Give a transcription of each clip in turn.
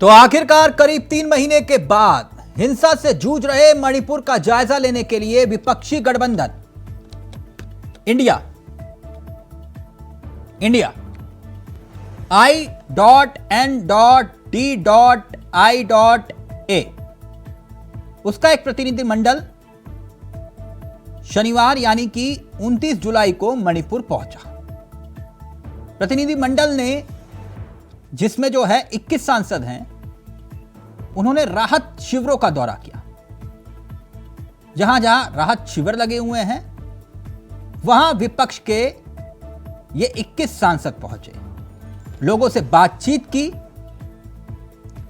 तो आखिरकार करीब 3 महीने के बाद हिंसा से जूझ रहे मणिपुर का जायजा लेने के लिए विपक्षी गठबंधन इंडिया I.N.D.I.A उसका एक प्रतिनिधिमंडल शनिवार यानी कि 29 जुलाई को मणिपुर पहुंचा। प्रतिनिधिमंडल ने, जिसमें जो है 21 सांसद हैं, उन्होंने राहत शिविरों का दौरा किया। जहां जहां राहत शिविर लगे हुए हैं वहां विपक्ष के ये 21 सांसद पहुंचे, लोगों से बातचीत की,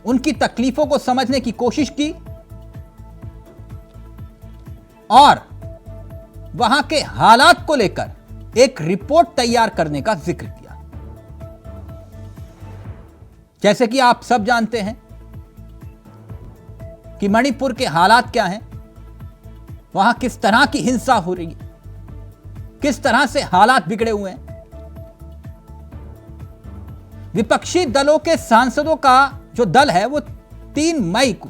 उनकी तकलीफों को समझने की कोशिश की और वहां के हालात को लेकर एक रिपोर्ट तैयार करने का जिक्र किया। जैसे कि आप सब जानते हैं कि मणिपुर के हालात क्या हैं, वहां किस तरह की हिंसा हो रही है, किस तरह से हालात बिगड़े हुए हैं। विपक्षी दलों के सांसदों का जो दल है वो 3 मई को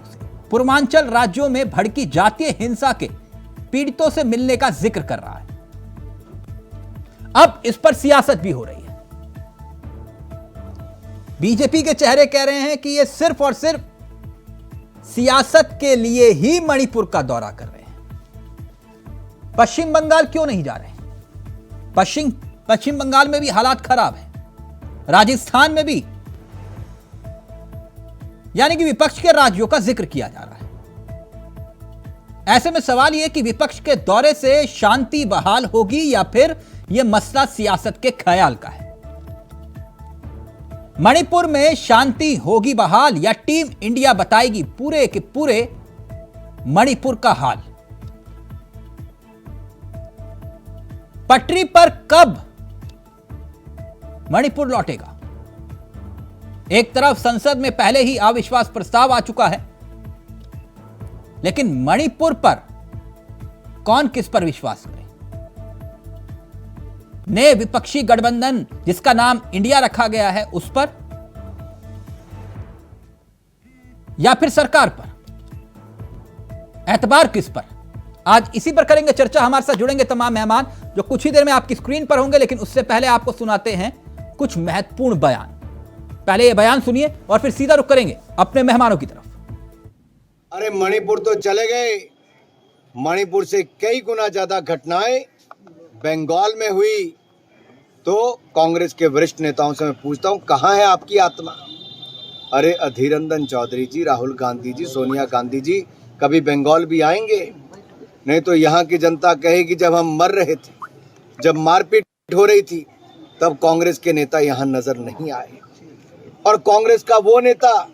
पूर्वांचल राज्यों में भड़की जातीय हिंसा के पीड़ितों से मिलने का जिक्र कर रहा है। अब इस पर सियासत भी हो रही है। बीजेपी के चेहरे कह रहे हैं कि ये सिर्फ और सिर्फ सियासत के लिए ही मणिपुर का दौरा कर रहे हैं। पश्चिम बंगाल क्यों नहीं जा रहे? पश्चिम बंगाल में भी हालात खराब है, राजस्थान में भी, यानी कि विपक्ष के राज्यों का जिक्र किया जा रहा है। ऐसे में सवाल यह कि विपक्ष के दौरे से शांति बहाल होगी या फिर यह मसला सियासत के ख्याल का है। मणिपुर में शांति होगी बहाल या टीम इंडिया बताएगी पूरे के पूरे मणिपुर का हाल। पटरी पर कब मणिपुर लौटेगा? एक तरफ संसद में पहले ही अविश्वास प्रस्ताव आ चुका है, लेकिन मणिपुर पर कौन किस पर विश्वास करे? नए विपक्षी गठबंधन जिसका नाम इंडिया रखा गया है उस पर, या फिर सरकार पर? एतबार किस पर? आज इसी पर करेंगे चर्चा। हमारे साथ जुड़ेंगे तमाम मेहमान जो कुछ ही देर में आपकी स्क्रीन पर होंगे, लेकिन उससे पहले आपको सुनाते हैं कुछ महत्वपूर्ण बयान। पहले ये बयान सुनिए और फिर सीधा रुख करेंगे अपने मेहमानों की तरफ। अरे मणिपुर तो चले गए, मणिपुर से कई गुना ज्यादा घटनाएं बंगाल में हुई। तो कांग्रेस के वरिष्ठ नेताओं से मैं पूछता हूं, कहां है आपकी आत्मा? अरे अधीर रंजन चौधरी जी, राहुल गांधी जी, सोनिया गांधी जी कभी बंगाल भी आएंगे? नहीं तो यहाँ की जनता कहेगी जब हम मर रहे थे, जब मारपीट हो रही थी, तब कांग्रेस के नेता यहाँ नजर नहीं आए। और कांग्रेस का वो नेता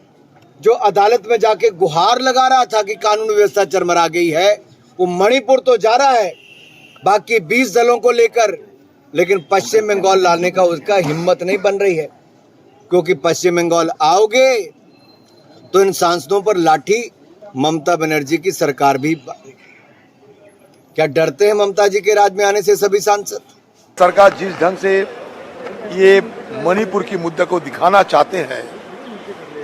जो अदालत में जाके गुहार लगा रहा था कि कानून व्यवस्था चरमरा गई है, वो मणिपुर तो जा रहा है बाकी 20 दलों को लेकर, लेकिन पश्चिम बंगाल लाने का उसका हिम्मत नहीं बन रही है। क्योंकि पश्चिम बंगाल आओगे तो इन सांसदों पर लाठी ममता बनर्जी की सरकार भी। क्या डरते हैं ममता जी के राज में आने से सभी सांसद? सरकार जिस ढंग से ये मणिपुर की मुद्दे को दिखाना चाहते हैं,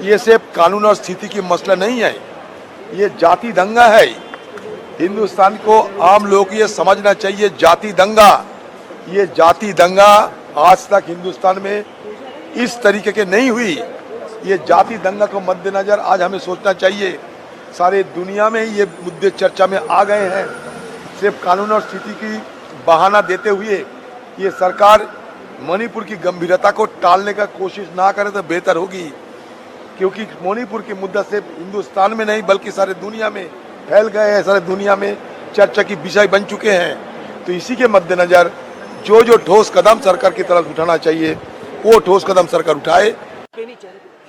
ये सिर्फ कानून और स्थिति की मसला नहीं है, ये जाति दंगा है। हिंदुस्तान को आम लोगों को ये समझना चाहिए, जाति दंगा, ये जाति दंगा आज तक हिंदुस्तान में इस तरीके के नहीं हुई। ये जाति दंगा को मद्देनजर आज हमें सोचना चाहिए। सारे दुनिया में ये मुद्दे चर्चा में आ गए हैं। सिर्फ कानून और स्थिति की बहाना देते हुए ये सरकार मणिपुर की गंभीरता को टालने का कोशिश ना करे तो बेहतर होगी, क्योंकि मणिपुर की मुद्दा सिर्फ हिंदुस्तान में नहीं बल्कि सारे दुनिया में फैल गए हैं, सारे दुनिया में चर्चा की विषय बन चुके हैं। तो इसी के मद्देनजर जो ठोस कदम सरकार की तरफ उठाना चाहिए वो ठोस कदम सरकार उठाए।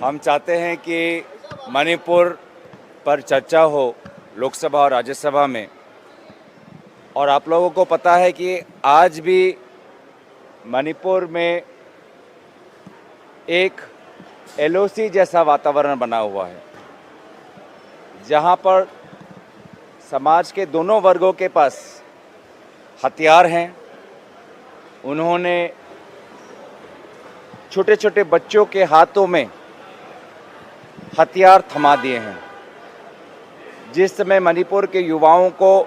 हम चाहते हैं कि मणिपुर पर चर्चा हो लोकसभा और राज्यसभा में, और आप लोगों को पता है कि आज भी मणिपुर में एक एलओसी जैसा वातावरण बना हुआ है, जहां पर समाज के दोनों वर्गों के पास हथियार हैं। उन्होंने छोटे छोटे बच्चों के हाथों में हथियार थमा दिए हैं। जिस समय मणिपुर के युवाओं को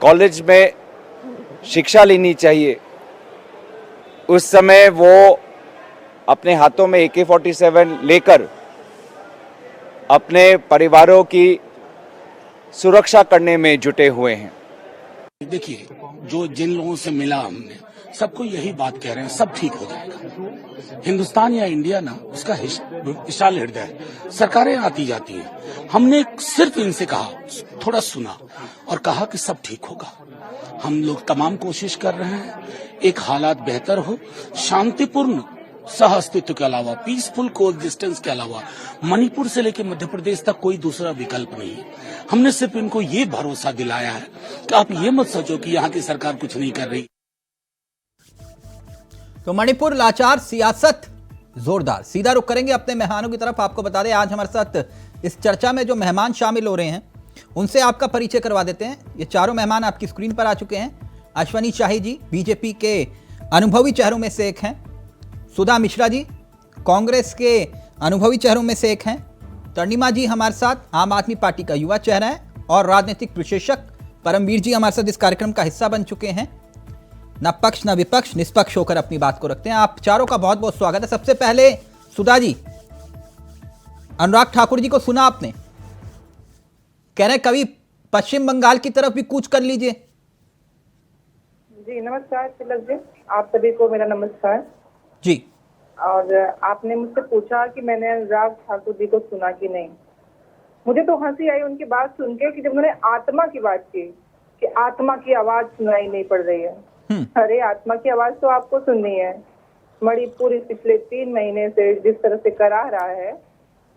कॉलेज में शिक्षा लेनी चाहिए, उस समय वो अपने हाथों में AK-47 लेकर अपने परिवारों की सुरक्षा करने में जुटे हुए हैं। देखिए, जो जिन लोगों से मिला हमने, सबको यही बात कह रहे हैं, सब ठीक हो जाएगा। हिंदुस्तान या इंडिया ना, उसका विशाल हृदय है। सरकारें आती जाती हैं, हमने सिर्फ इनसे कहा, थोड़ा सुना और कहा कि सब ठीक होगा। हम लोग तमाम कोशिश कर रहे हैं, एक हालात बेहतर हो, शांतिपूर्ण सह अस्तित्व के अलावा, पीसफुल कोएग्जिस्टेंस के अलावा मणिपुर से लेकर मध्य प्रदेश तक कोई दूसरा विकल्प नहीं है। हमने सिर्फ इनको ये भरोसा दिलाया है कि आप ये मत सोचो कि यहाँ की सरकार कुछ नहीं कर रही। तो मणिपुर लाचार, सियासत जोरदार। सीधा रुख करेंगे अपने मेहमानों की तरफ। आपको बता दें, आज हमारे साथ इस चर्चा में जो मेहमान शामिल हो रहे हैं उनसे आपका परिचय करवा देते हैं। ये चारों मेहमान आपकी स्क्रीन पर आ चुके हैं। अश्वनी शाही जी बीजेपी के अनुभवी चेहरों में से एक हैं। सुधा मिश्रा जी कांग्रेस के अनुभवी चेहरों में से एक हैं। तर्णिमा जी हमारे साथ आम आदमी पार्टी का युवा चेहरा है और राजनीतिक विशेषज्ञ परमवीर जी हमारे साथ इस कार्यक्रम का हिस्सा बन चुके हैं। न पक्ष न विपक्ष, निष्पक्ष होकर अपनी बात को रखते हैं। आप चारों का बहुत बहुत स्वागत है। सबसे पहले सुधा जी, अनुराग ठाकुर जी को सुना आपने, कह रहे कभी पश्चिम बंगाल की तरफ भी कूच कर लीजिए। जी नमस्कार तिलक जी, आप सभी को मेरा नमस्कार जी। और आपने मुझसे पूछा कि मैंने अनुराग ठाकुर जी को सुना कि नहीं। मुझे तो हंसी आई उनकी बात सुन के कि जब उन्होंने आत्मा की बात की कि आत्मा की आवाज सुनाई नहीं पड़ रही है। अरे आत्मा की आवाज तो आपको सुननी है। मणिपुर इस पिछले 3 महीने से जिस तरह से करा रहा है,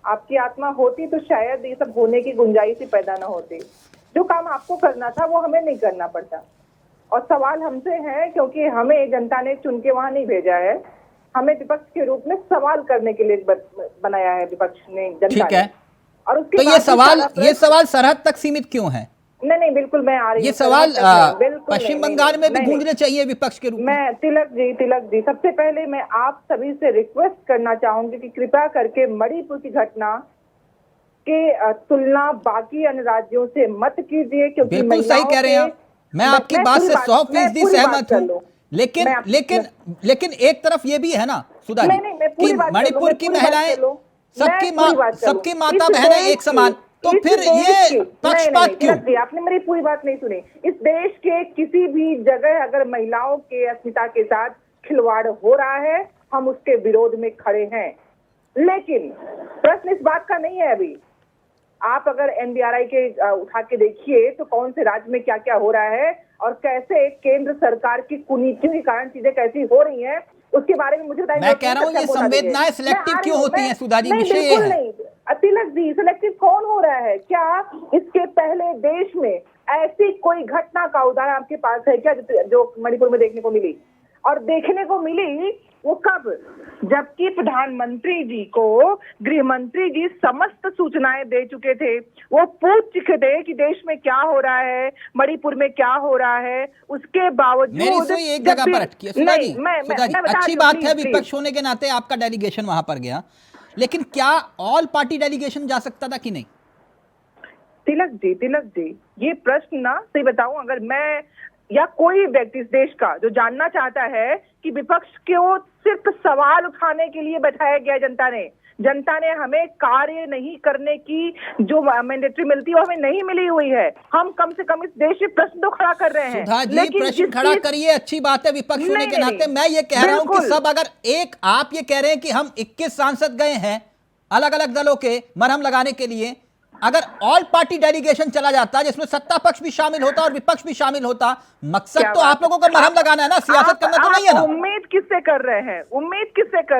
आपकी आत्मा होती तो शायद ये सब होने की गुंजाइश ही पैदा ना होती। जो काम आपको करना था वो हमें नहीं करना पड़ता। और सवाल हमसे है क्योंकि हमें जनता ने चुन के वहां नहीं भेजा है, हमें विपक्ष के रूप में सवाल करने के लिए बनाया है विपक्ष ने, जनता ठीक है। ने। और उसके तो ये सवाल सरहद तक सीमित क्यों है? नहीं बिल्कुल, मैं आ रही हूँ। ये सवाल पश्चिम बंगाल में भी गूंजने चाहिए विपक्ष के रूप में। मैं तिलक जी सबसे पहले मैं आप सभी से रिक्वेस्ट करना चाहूंगी कि कृपया करके मणिपुर की घटना के तुलना बाकी अन्य राज्यों से मत कीजिए, क्योंकि बिल्कुल सही कह रहे हैं आप। मैं आपकी बात से 100% सहमत हूँ, लेकिन एक तरफ ये भी है ना सुधा जी कि मणिपुर की महिलाएं सबकी माता बहन है एक समान, तो फिर ये पक्षपात क्यों? आपने मेरी पूरी बात नहीं सुनी। इस देश के किसी भी जगह अगर महिलाओं के अस्मिता के साथ खिलवाड़ हो रहा है, हम उसके विरोध में खड़े हैं। लेकिन प्रश्न इस बात का नहीं है। अभी आप अगर NBRI के उठा के देखिए तो कौन से राज्य में क्या क्या हो रहा है और कैसे केंद्र सरकार की कुनीतियों के कारण चीजें कैसी हो रही हैं, उसके बारे में मुझे बताइए। मैं कह रहा हूँ ये संवेदनाएं सिलेक्टिव क्यों होती हैं सुधा जी? विषय ये है। नहीं तिलक जी, सिलेक्टिव कौन हो रहा है? क्या इसके पहले देश में ऐसी कोई घटना का उदाहरण आपके पास है क्या जो मणिपुर में देखने को मिली? और देखने को मिली वो कब? जबकि प्रधानमंत्री जी को गृह मंत्री जी समस्त सूचनाएं दे चुके थे। वो पूछ चुके थे कि देश में क्या हो रहा है, मणिपुर में क्या हो रहा है। उसके बावजूद मेरी सुई एक जगह पर अटकी है सुधा जी। अच्छी बात है विपक्ष होने के नाते आपका डेलीगेशन वहां पर गया, लेकिन क्या ऑल पार्टी डेलीगेशन जा सकता था कि नहीं? तिलक जी ये प्रश्न ना सही बताऊं, अगर मैं या कोई व्यक्ति इस देश का जो जानना चाहता है कि विपक्ष को सिर्फ सवाल उठाने के लिए बैठाया गया, जनता ने हमें कार्य नहीं करने की जो मैंडेटरी मिलती है वो हमें नहीं मिली हुई है। हम कम से कम इस देश में प्रश्न तो खड़ा कर रहे हैं। सुधा जी प्रश्न खड़ा करिए, अच्छी बात है विपक्ष होने के नाते। मैं ये कह रहा हूं कि सब अगर एक आप ये कह रहे हैं कि हम 21 सांसद गए हैं अलग अलग दलों के मरहम लगाने के लिए, अगर ऑल पार्टी डेलीगेशन चला जाता जिसमें सत्ता पक्ष भी शामिल होता और विपक्ष भी शामिल होता, मकसद तो आप लोगों का मरहम लगाना है ना, सियासत करना तो नहीं है ना। उम्मीद किससे कर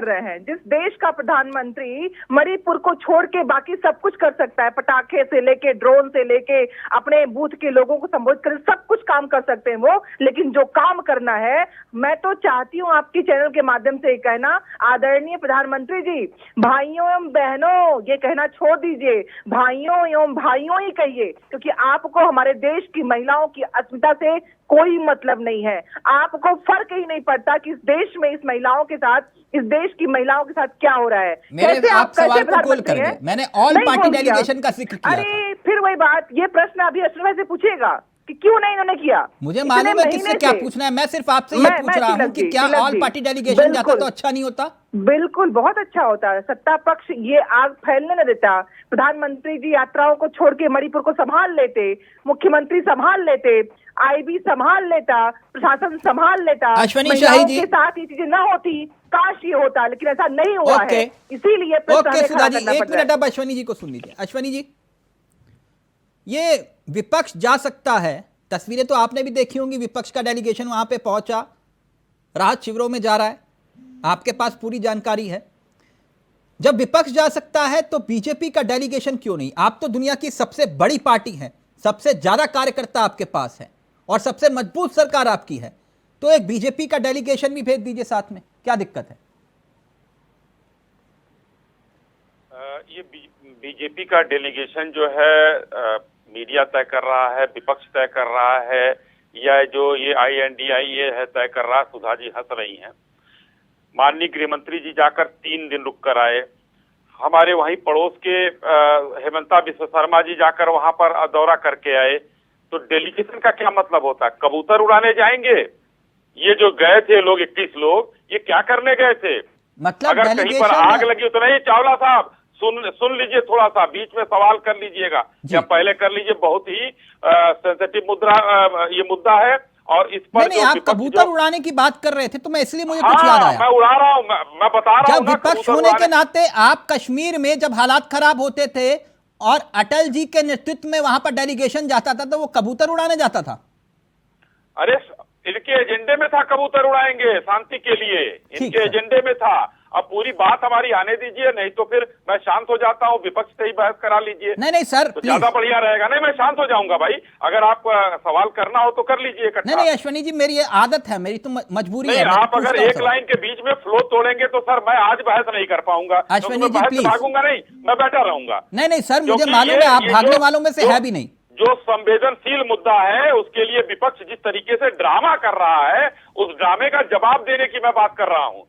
रहे हैं? जिस देश का प्रधानमंत्री मणिपुर को छोड़ के बाकी सब कुछ कर सकता है, पटाखे से लेके ड्रोन से लेके अपने बूथ के लोगों को संबोधित कर सब कुछ काम कर सकते हैं वो, लेकिन जो काम करना है, मैं तो चाहती हूँ आपकी चैनल के माध्यम से कहना, आदरणीय प्रधानमंत्री जी, भाइयों एवं बहनों, ये कहना छोड़ दीजिए, भाइयों बहनियों एवं भाइयों ही कहिए, क्योंकि आपको हमारे देश की महिलाओं की अस्मिता से कोई मतलब नहीं है। आपको फर्क ही नहीं पड़ता कि इस देश में इस महिलाओं के साथ, इस देश की महिलाओं के साथ क्या हो रहा है। मेरे आप सवाल को गोल कर गए। मैंने ऑल नहीं पार्टी गोल किया। डेलीगेशन का जिक्र किया था। अरे फिर वही बात, ये प्रश्न अभी अश्विनी भाई से पूछिएगा कि क्यों नहीं इन्होंने किया। मुझे इतने मालूम है महीने किससे क्या से। पूछना है। मैं सिर्फ आपसे ये मैं पूछ रहा हूं कि क्या तिलक ऑल जी, पार्टी डेलीगेशन जाता बिल्कुल। तो अच्छा नहीं होता? बिल्कुल बहुत अच्छा होता है। सत्ता पक्ष ये आग फैलने न देता। प्रधानमंत्री जी यात्राओं को छोड़ के मणिपुर को संभाल लेते, मुख्यमंत्री संभाल लेते, आईबी संभाल लेता, प्रशासन संभाल लेता, अश्विनी महिलाओं शाही जी। के साथ ये चीजें न होती, काश ये होता, लेकिन ऐसा नहीं हुआ ओके। है। इसीलिए प्रश्न ओके हमें सुधा खड़ा जी, करना एक पड़ रहा है। मिनट अब अश्विनी जी को सुन लीजिए। अश्विनी जी, ये विपक्ष जा सकता है, तस्वीरें तो आपने भी देखी होंगी, विपक्ष का डेलीगेशन वहां पे पहुंचा, राहत शिविरों में जा रहा है, आपके पास पूरी जानकारी है। जब विपक्ष जा सकता है तो बीजेपी का डेलीगेशन क्यों नहीं? आप तो दुनिया की सबसे बड़ी पार्टी हैं, सबसे ज्यादा कार्यकर्ता आपके पास है और सबसे मजबूत सरकार आपकी है, तो एक बीजेपी का डेलीगेशन भी भेज दीजिए साथ में, क्या दिक्कत है? ये बीजेपी का डेलीगेशन जो है मीडिया तय कर रहा है, विपक्ष तय कर रहा है, या जो ये INDI ये है तय कर रहा है। सुधा जी हंस रही हैं। माननीय गृह मंत्री जी जाकर 3 दिन रुक कर आए। हमारे वहीं पड़ोस के हेमंता विश्व शर्मा जी जाकर वहां पर दौरा करके आए। तो डेलीगेशन का क्या मतलब होता है? कबूतर उड़ाने जाएंगे? ये जो गए थे लोग 21 लोग, ये क्या करने गए थे? मतलब अगर कहीं पर आग लगी तो नहीं, चावला साहब सुन लीजिए, थोड़ा सा बीच में सवाल कर लीजिएगा या पहले कर लीजिए। बहुत ही सेंसिटिव ये मुद्दा है और इस पर नहीं, आप कबूतर उड़ाने की बात कर रहे थे तो मैं इसलिए मुझे कुछ याद आया। मैं उड़ा रहा हूँ, मैं बता रहा हूँ। जब विपक्ष होने के नाते आप कश्मीर में जब हालात खराब होते थे और अटल जी के नेतृत्व में वहां पर डेलीगेशन जाता था तो वो कबूतर उड़ाने जाता था। अरे इनके एजेंडे में था कबूतर उड़ाएंगे शांति के लिए, इनके एजेंडे में था। अब पूरी बात हमारी आने दीजिए, नहीं तो फिर मैं शांत हो जाता हूँ। विपक्ष से ही बहस करा लीजिए। नहीं सर, तो ज्यादा बढ़िया रहेगा। नहीं, मैं शांत हो जाऊंगा भाई। अगर आप सवाल करना हो तो कर लीजिए। नहीं अश्विनी जी, मेरी ये आदत है, मेरी तो मजबूरी है। आप अगर एक लाइन के बीच में फ्लो तोड़ेंगे तो सर मैं आज बहस नहीं कर पाऊंगा। अश्विनी जी प्लीज, भागूंगा नहीं, मैं बैठा रहूंगा। नहीं सर, मुझे मालूम है आप भागने वालों में से है भी नहीं। जो संवेदनशील मुद्दा है उसके लिए विपक्ष जिस तरीके से ड्रामा कर रहा है, उस ड्रामे का जवाब देने की मैं बात कर रहा हूँ।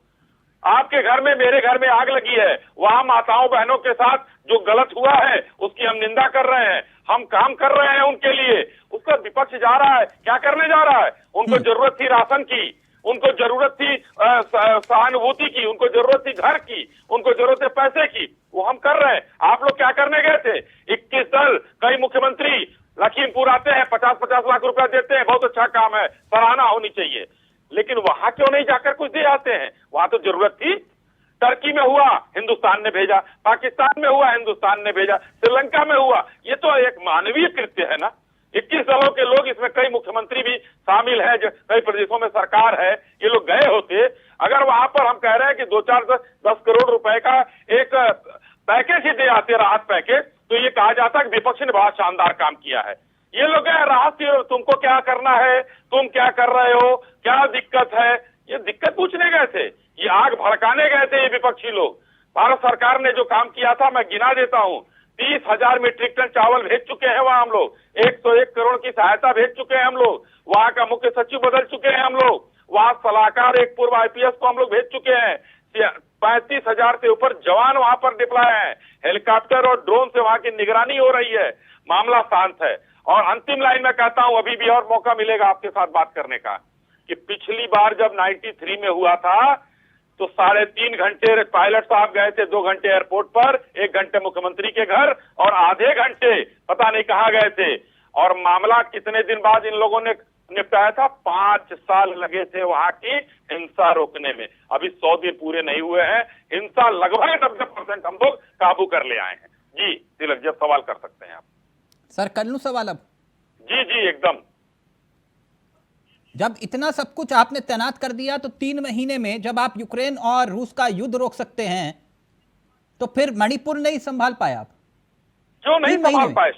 आपके घर में, मेरे घर में आग लगी है, वहां माताओं बहनों के साथ जो गलत हुआ है उसकी हम निंदा कर रहे हैं, हम काम कर रहे हैं उनके लिए। उसका विपक्ष जा रहा है, क्या करने जा रहा है? उनको जरूरत थी राशन की, उनको जरूरत थी सहानुभूति की, उनको जरूरत थी घर की, उनको जरूरत है पैसे की, वो हम कर रहे हैं। आप लोग क्या करने गए थे? 21 दल, कई मुख्यमंत्री लखीमपुर आते हैं, 50-50 लाख रुपया देते हैं, बहुत अच्छा काम है, सराहना होनी चाहिए। लेकिन वहां क्यों नहीं जाकर कुछ दे आते हैं? वहां तो जरूरत थी। टर्की में हुआ, हिंदुस्तान ने भेजा, पाकिस्तान में हुआ, हिंदुस्तान ने भेजा, श्रीलंका में हुआ। ये तो एक मानवीय कृत्य है ना। 21 दलों के लोग, इसमें कई मुख्यमंत्री भी शामिल हैं, कई प्रदेशों में सरकार है, ये लोग गए होते। अगर वहां पर हम कह रहे हैं कि 2-4-10 करोड़ रुपए का एक पैकेज ही दे आते, राहत पैकेज, तो ये कहा जाता कि विपक्ष ने बड़ा शानदार काम किया है। ये लोग राहत, तुमको क्या करना है, तुम क्या कर रहे हो, क्या दिक्कत है, ये दिक्कत पूछने गए थे, ये आग भड़काने गए थे ये विपक्षी लोग। भारत सरकार ने जो काम किया था मैं गिना देता हूँ। 30,000 मीट्रिक टन चावल भेज चुके हैं वहां हम लोग, 101 करोड़ की सहायता भेज चुके हैं हम लोग, वहां का मुख्य सचिव बदल चुके हैं हम लोग, वहां सलाहकार एक पूर्व IPS को हम लोग भेज चुके हैं, 35,000 से ऊपर जवान वहां पर डिप्लॉय हैं, हेलीकॉप्टर और ड्रोन से वहां की निगरानी हो रही है, मामला शांत है। और अंतिम लाइन में कहता हूं, अभी भी और मौका मिलेगा आपके साथ बात करने का, कि पिछली बार जब 93 में हुआ था तो 3.5 घंटे पायलट साहब गए थे, 2 घंटे एयरपोर्ट पर, 1 घंटे मुख्यमंत्री के घर और आधे घंटे पता नहीं कहां गए थे। और मामला कितने दिन बाद इन लोगों ने निपटाया था? 5 साल लगे थे वहां की हिंसा रोकने में। अभी 100 दिन पूरे नहीं हुए हैं, हिंसा लगभग 90% हम लोग काबू कर ले आए हैं। जी तिलक जी, सवाल कर सकते हैं आप। सर कर लूं सवाल अब? जी एकदम। जब इतना सब कुछ आपने तैनात कर दिया तो 3 महीने में जब आप यूक्रेन और रूस का युद्ध रोक सकते हैं तो फिर मणिपुर नहीं संभाल पाए आप? क्यों नहीं संभाल पाए?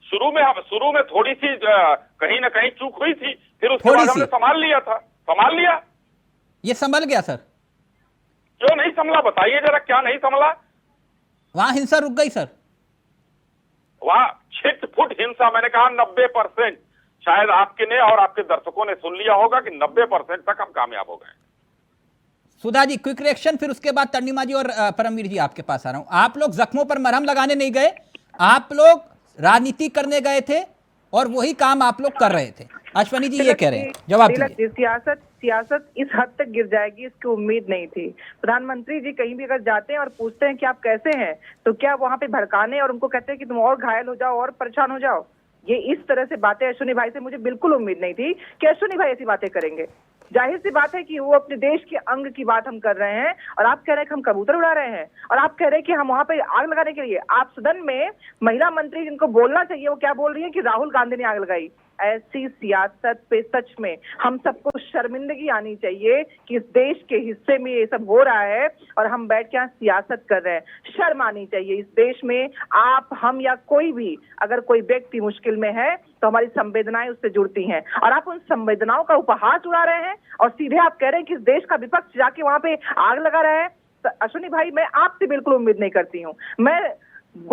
शुरू में थोड़ी सी कहीं ना कहीं चूक हुई थी, फिर उसके बाद हमने संभाल लिया था, संभाल लिया। ये संभल गया सर? क्यों नहीं संभला, बताइए जरा, क्या नहीं संभला? वहां हिंसा रुक गई सर? वहां छिट-फुट हिंसा, मैंने कहा 90%, शायद आपके ने और आपके दर्शकों ने सुन लिया होगा कि 90% तक हम कामयाब हो गए। सुधा जी, क्विक रिएक्शन, फिर उसके बाद तन्निमा जी और परमवीर जी आपके पास आ रहा हूं। आप लोग जख्मों पर मरहम लगाने नहीं गए, आप लोग राजनीति करने गए थे और वही काम आप लोग कर रहे थे। अश्वनी जी ये कह रहे हैं, जवाब दीजिए। सियासत इस हद तक गिर जाएगी इसकी उम्मीद नहीं थी। प्रधानमंत्री जी कहीं भी अगर जाते हैं और पूछते हैं कि आप कैसे हैं, तो क्या वहां पे भड़काने और उनको कहते हैं कि तुम और घायल हो जाओ और परेशान हो जाओ? ये इस तरह से बातें अश्विनी भाई से मुझे बिल्कुल उम्मीद नहीं थी कि अश्विनी भाई ऐसी बातें करेंगे। जाहिर सी बात है कि वो अपने देश के अंग की बात हम कर रहे हैं और आप कह रहे हैं कि हम कबूतर उड़ा रहे हैं, और आप कह रहे हैं कि हम वहां पे आग लगाने के लिए। आप सदन में महिला मंत्री जिनको बोलना चाहिए वो क्या बोल रही है कि राहुल गांधी ने आग लगाई। ऐसी सियासत पे सच में हम सबको शर्मिंदगी आनी चाहिए कि इस देश के हिस्से में ये सब हो रहा है और हम बैठ के यहाँ सियासत कर रहे हैं। शर्म आनी चाहिए इस देश में। आप, हम या कोई भी, अगर कोई व्यक्ति मुश्किल में है तो हमारी संवेदनाएं उससे जुड़ती हैं, और आप उन संवेदनाओं का उपहास उड़ा रहे हैं और सीधे आप कह रहे हैं कि इस देश का विपक्ष जाके वहां पे आग लगा रहा है। तो अश्विनी भाई, मैं आपसे बिल्कुल उम्मीद नहीं करती हूँ। मैं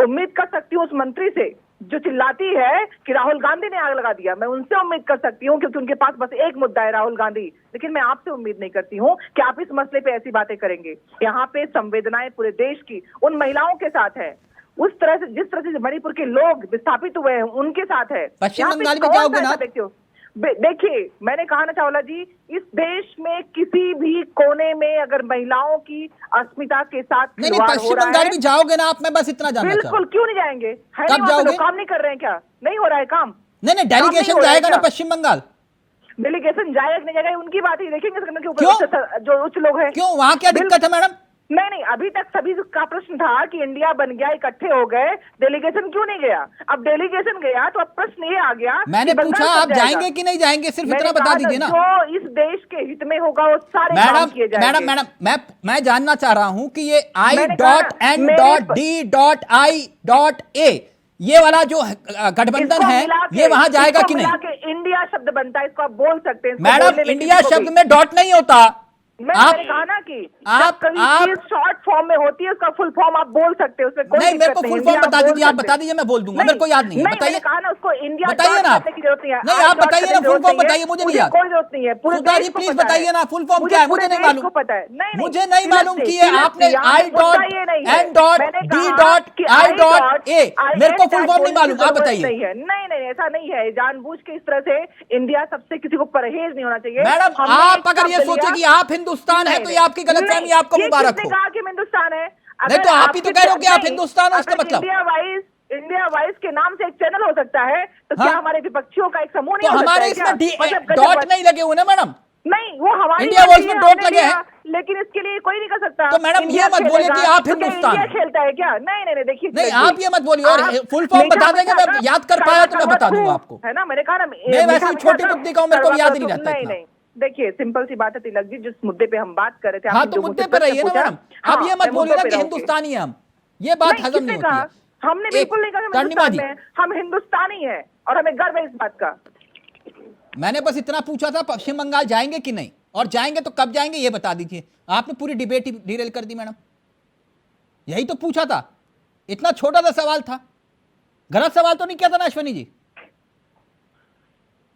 उम्मीद कर सकती हूँ उस मंत्री से जो चिल्लाती है कि राहुल गांधी ने आग लगा दिया, मैं उनसे उम्मीद कर सकती हूँ क्योंकि उनके पास बस एक मुद्दा है, राहुल गांधी। लेकिन मैं आपसे उम्मीद नहीं करती हूँ कि आप इस मसले पे ऐसी बातें करेंगे। यहाँ पे संवेदनाएं पूरे देश की उन महिलाओं के साथ है, उस तरह से जिस तरह से मणिपुर के लोग विस्थापित हुए हैं उनके साथ है। पश्चिम बंगाल में जाओगे ना? देखिए, मैंने कहा ना चावला जी, इस देश में किसी भी कोने में अगर महिलाओं की अस्मिता के साथ नहीं, पश्चिम बंगाल भी जाओगे ना आप? मैं बस इतना जानना चाहता हूं। बिल्कुल, क्यों नहीं जाएंगे? कब जाओगे? काम नहीं कर रहे हैं क्या? नहीं हो रहा है काम? नहीं, डेलीगेशन जाएगा ना पश्चिम बंगाल? डेलीगेशन जाएगा नहीं जाएगा उनकी बात ही देखेंगे के ऊपर जो उच्च लोग हैं। क्यों, वहां क्या दिक्कत है मैडम? नहीं, अभी तक सभी का प्रश्न था कि इंडिया बन गया, इकट्ठे हो गए, डेलीगेशन क्यों नहीं गया? अब डेलीगेशन गया तो अब प्रश्न ये आ गया, मैंने पूछा आप जाएंगे कि नहीं जाएंगे, सिर्फ इतना बता दीजिए ना। जो इस देश के हित में होगा वो सारे काम किए जाएंगे। मैडम, मैं जानना चाह रहा हूं कि ये I.N.D.I.A ये वाला जो गठबंधन है ये वहां जाएगा कि नहीं? इंडिया शब्द बनता है, इसको आप बोल सकते हैं। मैडम, इंडिया शब्द में डॉट नहीं होता। मैंने कहा ना कि आप शॉर्ट फॉर्म में होती है, उसका फुल फॉर्म आप बोल सकते हो, उसमें कोई नहीं, मेरे को फुल फॉर्म बता दीजिए, आप बता दीजिए, मैं बोल दूंगा, मेरे को याद नहीं है। बताइए, कहा ना उसको इंडिया बताइए ना आप। नहीं, आप बताइए ना, फुल फॉर्म बताइए, मुझे नहीं याद। कोई जरूरत नहीं है, सुधा जी प्लीज बताइए ना फुल फॉर्म क्या है, मुझे नहीं मालूम। पता है, मुझे नहीं मालूम कि ये आपने I.N.D.I.A मेरे को फुल फॉर्म नहीं मालूम, आप बताइए। नहीं, ऐसा नहीं है। जानबूझ के इस तरह से इंडिया सबसे किसी को परहेज नहीं होना चाहिए। मैडम, आप अगर ये सोचे कि आप हिंदुस्तान है तो ये आपकी गलतफहमी, आपको मुबारक हो। कहा कि हिंदुस्तान है? नहीं तो आप ही तो कह रहे हो कि आप हिंदुस्तान हो, इसका मतलब इंडिया वाइज के नाम से एक चैनल हो सकता है, तो क्या हमारे विपक्षियों का एक समूह नहीं हो सकता है? हमारे इसमें डॉट नहीं लगे हुए ना मैडम? नहीं, वो हमारी इंडिया वॉइस में डॉट लगे हैं, लेकिन इसके लिए कोई नहीं कर सकता। तो मैडम ये मत बोलिए कि आप हिंदुस्तान खेलता है क्या? नहीं, देखिए, नहीं, आप ये मत बोलिए। और फुल फॉर्म बता देंगे, मैं याद कर पाया तो मैं बता दूंगा आपको, है ना? मैंने कहा ना, मैं वैसे छोटी बुद्धि का हूं, मेरे को याद ही नहीं रहता। नहीं, देखिए, सिंपल सी बात है तिलक जी, जिस मुद्दे पे हम बात कर रहे थे, हाँ तो मुद्दे पे रहिए ना मैडम। आप ये मत बोलिए ना कि हिंदुस्तानी है हम, ये बात हजम नहीं होती है। हमने बिल्कुल नहीं कहा हम हिंदुस्तानी है और हमें गर्व है इस बात का। मैंने बस इतना पूछा था पश्चिम बंगाल जाएंगे कि नहीं, और जाएंगे तो कब जाएंगे ये बता दीजिए। आपने पूरी डिबेट ही डिरेल कर दी मैडम, यही तो पूछा था, इतना छोटा सा सवाल था। गलत सवाल तो नहीं किया था ना अश्वनी जी?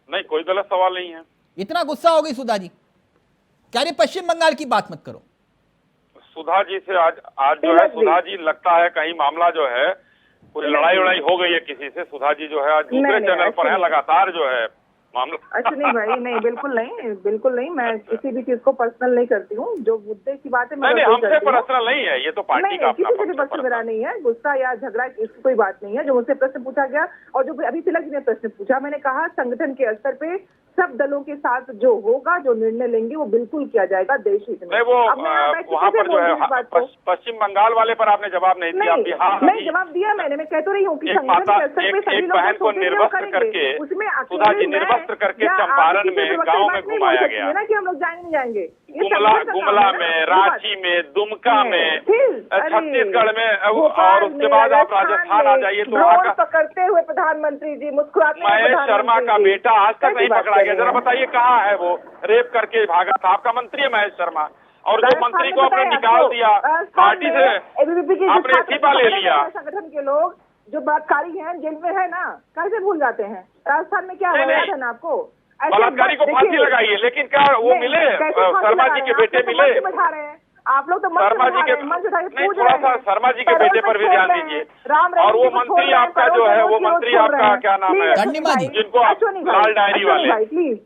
नहीं, कोई गलत सवाल नहीं है। इतना गुस्सा हो गई सुधा जी, कह रही पश्चिम बंगाल की बात मत करो। सुधा जी से आज जो है, सुधा जी लगता है कहीं मामला जो है पूरी लड़ाई हो गई है किसी से। सुधा जी जो है आज दूसरे चैनल पर है, लगातार जो है मामला। अच्छा, नहीं भाई, नहीं, बिल्कुल नहीं, मैं किसी भी चीज को पर्सनल नहीं करती हूँ। जो मुद्दे की बात है नहीं, हमसे पर्सनल नहीं है, ये तो पार्टी का किसी से भी पर्सनल मेरा नहीं है। गुस्सा या झगड़ा इसकी कोई बात नहीं है। जो मुझसे प्रश्न पूछा गया और जो अभी तिलक जी ने प्रश्न पूछा, मैंने कहा संगठन के स्तर पे सब दलों के साथ जो होगा, जो निर्णय लेंगे, वो बिल्कुल किया जाएगा देश हित में। वो वहाँ पर जो है पश्चिम बंगाल वाले पर आपने जवाब नहीं दिया। बिहार नहीं, जवाब दिया मैंने। मैं कह तो रही हूँ कि संगठन के स्तर पे सभी बहन को निर्वस्त्र करके, सुधा जी निर्वस्त्र करके चंपारण में गाँव में घुमाया गया ना कि हम लोग जाएंगे नहीं जाएंगे। गुमला में, रांची में, दुमका में, छत्तीसगढ़ में, और उसके बाद आप राजस्थान आ जाइए तो वहाँ का पकड़ते हुए प्रधानमंत्री जी मुस्कुराते हुए महेश शर्मा का बेटा आज तक नहीं पकड़ा गया। जरा बताइए कहाँ है वो? रेप करके भागा था। आपका मंत्री है महेश शर्मा, और जो मंत्री को आपने निकाल दिया पार्टी से, आपने इस्तीफा ले लिया। संगठन के लोग जो बलात्कारी हैं जेल में है ना, कैसे भूल जाते हैं? राजस्थान में क्या हुआ नहीं, याद है ना आपको? ऐसे बलात्कारी को फांसी देखिए, लगाई है, लेकिन क्या वो नहीं, मिले? कैसे फांसी शर्मा लगा जी रहे के हैं? बेटे आप लोग तो मिले? मंच बिठा रहे हैं, आप लोग तो मंच शर्मा जी बिठा के रहे हैं, मंच बिठा के नहीं, पूछ थोड़ा रहे सा हैं। शर्मा जी के पैरोल बेटे पर भी छोड़ ध्यान रहे हैं, दीजिए। राम और वो रहीम जी को छोड़ मंत्री रहे हैं, आपका जो पैरोल है, वो रोज मंत्री छोड़ आपका रहे हैं। क्या नाम है? प्लीज, धन्यवाद जी। जिनको आप अश्विनी भाई, लाल डायरी अश्विनी वाले। भाई, प्लीज।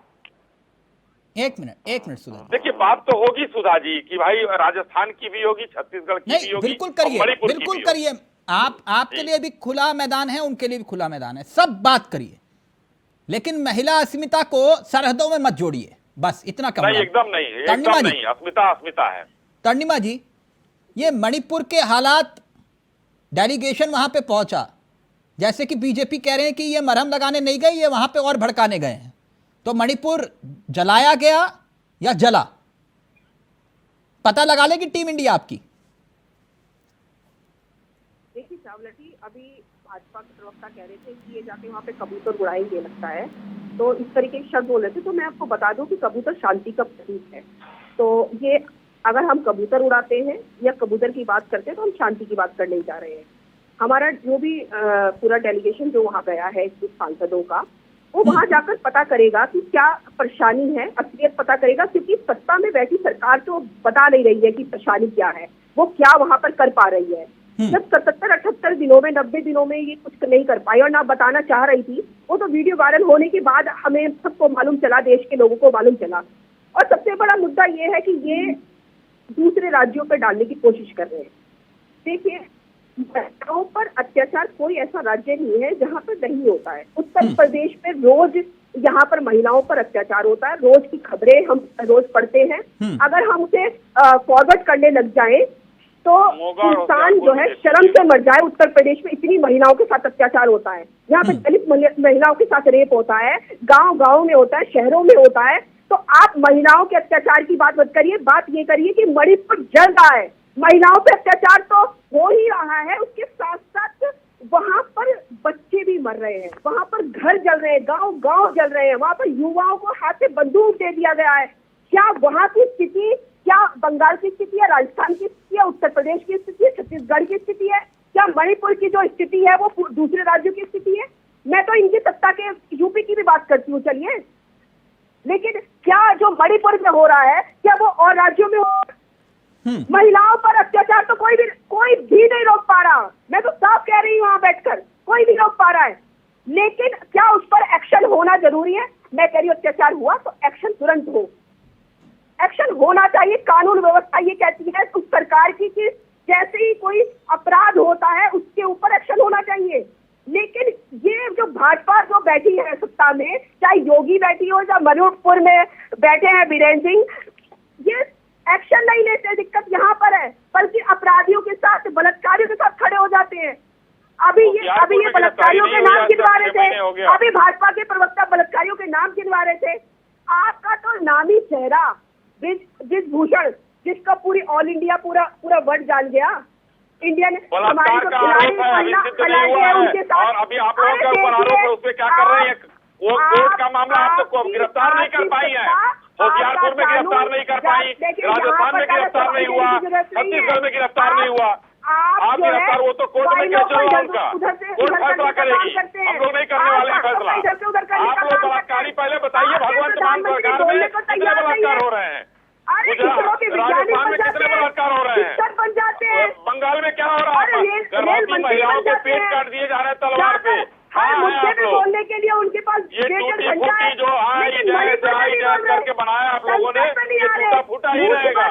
एक मिनट सुधा जी। देखिए, बात तो होगी सुधा जी कि भाई राजस्थान की भी होगी, छत्तीसगढ़ की भी नहीं, होगी, बिल्कुल और करिए, मणिपुर की बिल्कुल भी होगी। करिए। आपके जी। लिए भी खुला मैदान है, उनके लिए भी खुला मैदान है, सब बात करिए, लेकिन महिला अस्मिता को सरहदों में मत जोड़िए, बस इतना कहूंगा। नहीं, एकदम नहीं, तर्निमा एकदम जी, नहीं, अस्मिता अस्मिता है। तर्निमा जी, ये मणिपुर के हालात, डेलीगेशन वहां पे पहुंचा, जैसे कि बीजेपी कह रहे हैं कि ये मरहम लगाने नहीं गए, ये वहां पे और भड़काने गए हैं, तो मणिपुर जलाया गया या जला? पता लगा लेगी टीम इंडिया आपकी। देखिए चावलाटी, अभी भाजपा के प्रवक्ता कह रहे थे कि ये जाके वहाँ पे कबूतर उड़ाएंगे लगता है, तो इस तरीके के शब्द बोले थे। तो मैं आपको बता दूं कि कबूतर शांति का प्रतीक है। तो ये अगर हम कबूतर उड़ाते हैं या कबूतर की बात करते हैं तो हम शांति की बात करने जा रहे हैं। हमारा जो भी पूरा डेलीगेशन जो वहाँ गया है कुछ सांसदों का, वो वहाँ जाकर पता करेगा कि क्या परेशानी है, असलियत पता करेगा, क्योंकि सत्ता में बैठी सरकार तो बता नहीं रही है कि परेशानी क्या है, वो क्या वहाँ पर कर पा रही है। जब 77-78 दिनों में, 90 दिनों में ये कुछ नहीं कर पाई और ना बताना चाह रही थी, वो तो वीडियो वायरल होने के बाद हमें सबको मालूम चला, देश के लोगों को मालूम चला। और सबसे बड़ा मुद्दा ये है कि ये दूसरे राज्यों पर डालने की कोशिश कर रहे हैं। देखिए, महिलाओं पर अत्याचार कोई ऐसा राज्य नहीं है जहाँ पर नहीं होता है। उत्तर प्रदेश में रोज यहाँ पर महिलाओं पर अत्याचार होता है, रोज की खबरें हम रोज पढ़ते हैं। अगर हम उसे फॉरवर्ड करने लग जाएं तो इंसान जो है शर्म से मर जाए। उत्तर प्रदेश में इतनी महिलाओं के साथ अत्याचार होता है, यहाँ पे दलित महिलाओं के साथ रेप होता है, गांव-गांव में होता है, शहरों में होता है। तो आप महिलाओं के अत्याचार की बात मत करिए, बात ये करिए कि मणिपुर जल रहा है। महिलाओं पे अत्याचार तो हो ही रहा है, उसके साथ साथ वहाँ पर बच्चे भी मर रहे हैं, वहाँ पर घर जल रहे हैं, गांव-गांव जल रहे हैं, वहाँ पर युवाओं को हाथ से बंदूक दे दिया गया है। क्या वहाँ की स्थिति, क्या बंगाल की स्थिति है, राजस्थान की स्थिति है, उत्तर प्रदेश की स्थिति है, छत्तीसगढ़ की स्थिति है, क्या मणिपुर की जो स्थिति है वो दूसरे राज्यों की स्थिति है? मैं तो इनकी सत्ता के यूपी की भी बात करती हूँ, चलिए, लेकिन क्या जो मणिपुर में हो रहा है क्या वो और राज्यों में हो? महिलाओं पर अत्याचार तो कोई भी नहीं रोक पा रहा। मैं तो साफ कह रही हूँ, वहां बैठकर कोई नहीं रोक पा रहा है, लेकिन क्या उस पर एक्शन होना जरूरी है? मैं कह रही हूँ अत्याचार हुआ तो एक्शन तुरंत हो, एक्शन होना चाहिए। कानून व्यवस्था ये कहती है उस सरकार की कि जैसे ही कोई अपराध होता है उसके ऊपर एक्शन होना चाहिए। लेकिन ये जो भाजपा जो बैठी है सत्ता में, चाहे योगी बैठी हो या मणिपुर में बैठे हैं बीरेन्द्र सिंह, ये एक्शन नहीं लेते। दिक्कत यहाँ पर है, बल्कि अपराधियों के साथ, बलात्कारियों के साथ खड़े हो जाते हैं। अभी ये बलात्कारियों के नाम गिनवा रहे थे, अभी भाजपा के प्रवक्ता बलात्कारियों के नाम गिनवा रहे थे। आपका तो नामी चेहरा ब्रिजभूषण, जिसका पूरी ऑल इंडिया पूरा वर्ल्ड जान गया, इंडियन हमारी जो खिलाड़ी है उनके साथ, और अभी आप लोगों के ऊपर आरोप है, उसमें क्या कर रहे हैं? वो कोर्ट का मामला आप तक गिरफ्तार नहीं कर पाई है, होशियारपुर में गिरफ्तार नहीं कर पाई, राजस्थान में गिरफ्तार नहीं हुआ, छत्तीसगढ़ में गिरफ्तार नहीं हुआ। आप गिरफ्तार, वो तो कोर्ट में केस चल रहा है उनका, कोर्ट फैसला करेगी, हम लोग नहीं करने वाले हैं फैसला। आप लोग बलात्कारी पहले बताइए, भगवंत मान सरकार में कितने बलात्कार हो रहे हैं? राजस्थान में कितने बलात्कार हो रहे हैं? बंगाल में क्या हो रहा है? गर्भवती महिलाओं के पेट काट दिए जा रहे हैं तलवार पे। बोलने के लिए उनके पास ये टूटी फूटी जो करके बनाया आप लोगों ने, ये टूटा फूटा ही रहेगा।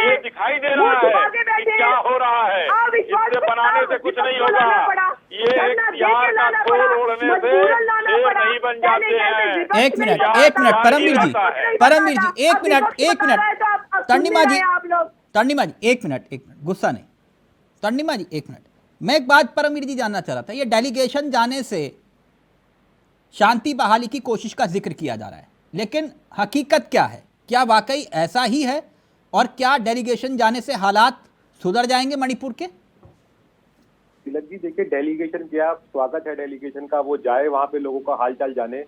ये दिखाई दे रहा है कि क्या हो रहा है, इससे बनाने से कुछ नहीं होगा। ये यार का खोल ओढ़ने से शेर नहीं बन जाते हैं। एक मिनट परमवीर जी, एक मिनट तर्निमा जी, एक मिनट, गुस्सा नहीं। तर्निमा जी, एक मिनट, मैं एक बात परमवीर जी जानना चाह रहा था। ये डेलीगेशन जाने से शांति बहाली की कोशिश का जिक्र किया जा रहा है, लेकिन हकीकत क्या है? क्या वाकई ऐसा ही है? और क्या डेलीगेशन जाने से हालात सुधर जाएंगे मणिपुर के? तिलक जी, देखिए, डेलीगेशन गया, स्वागत है डेलीगेशन का, वो जाए वहाँ पे लोगों का हालचाल जाने,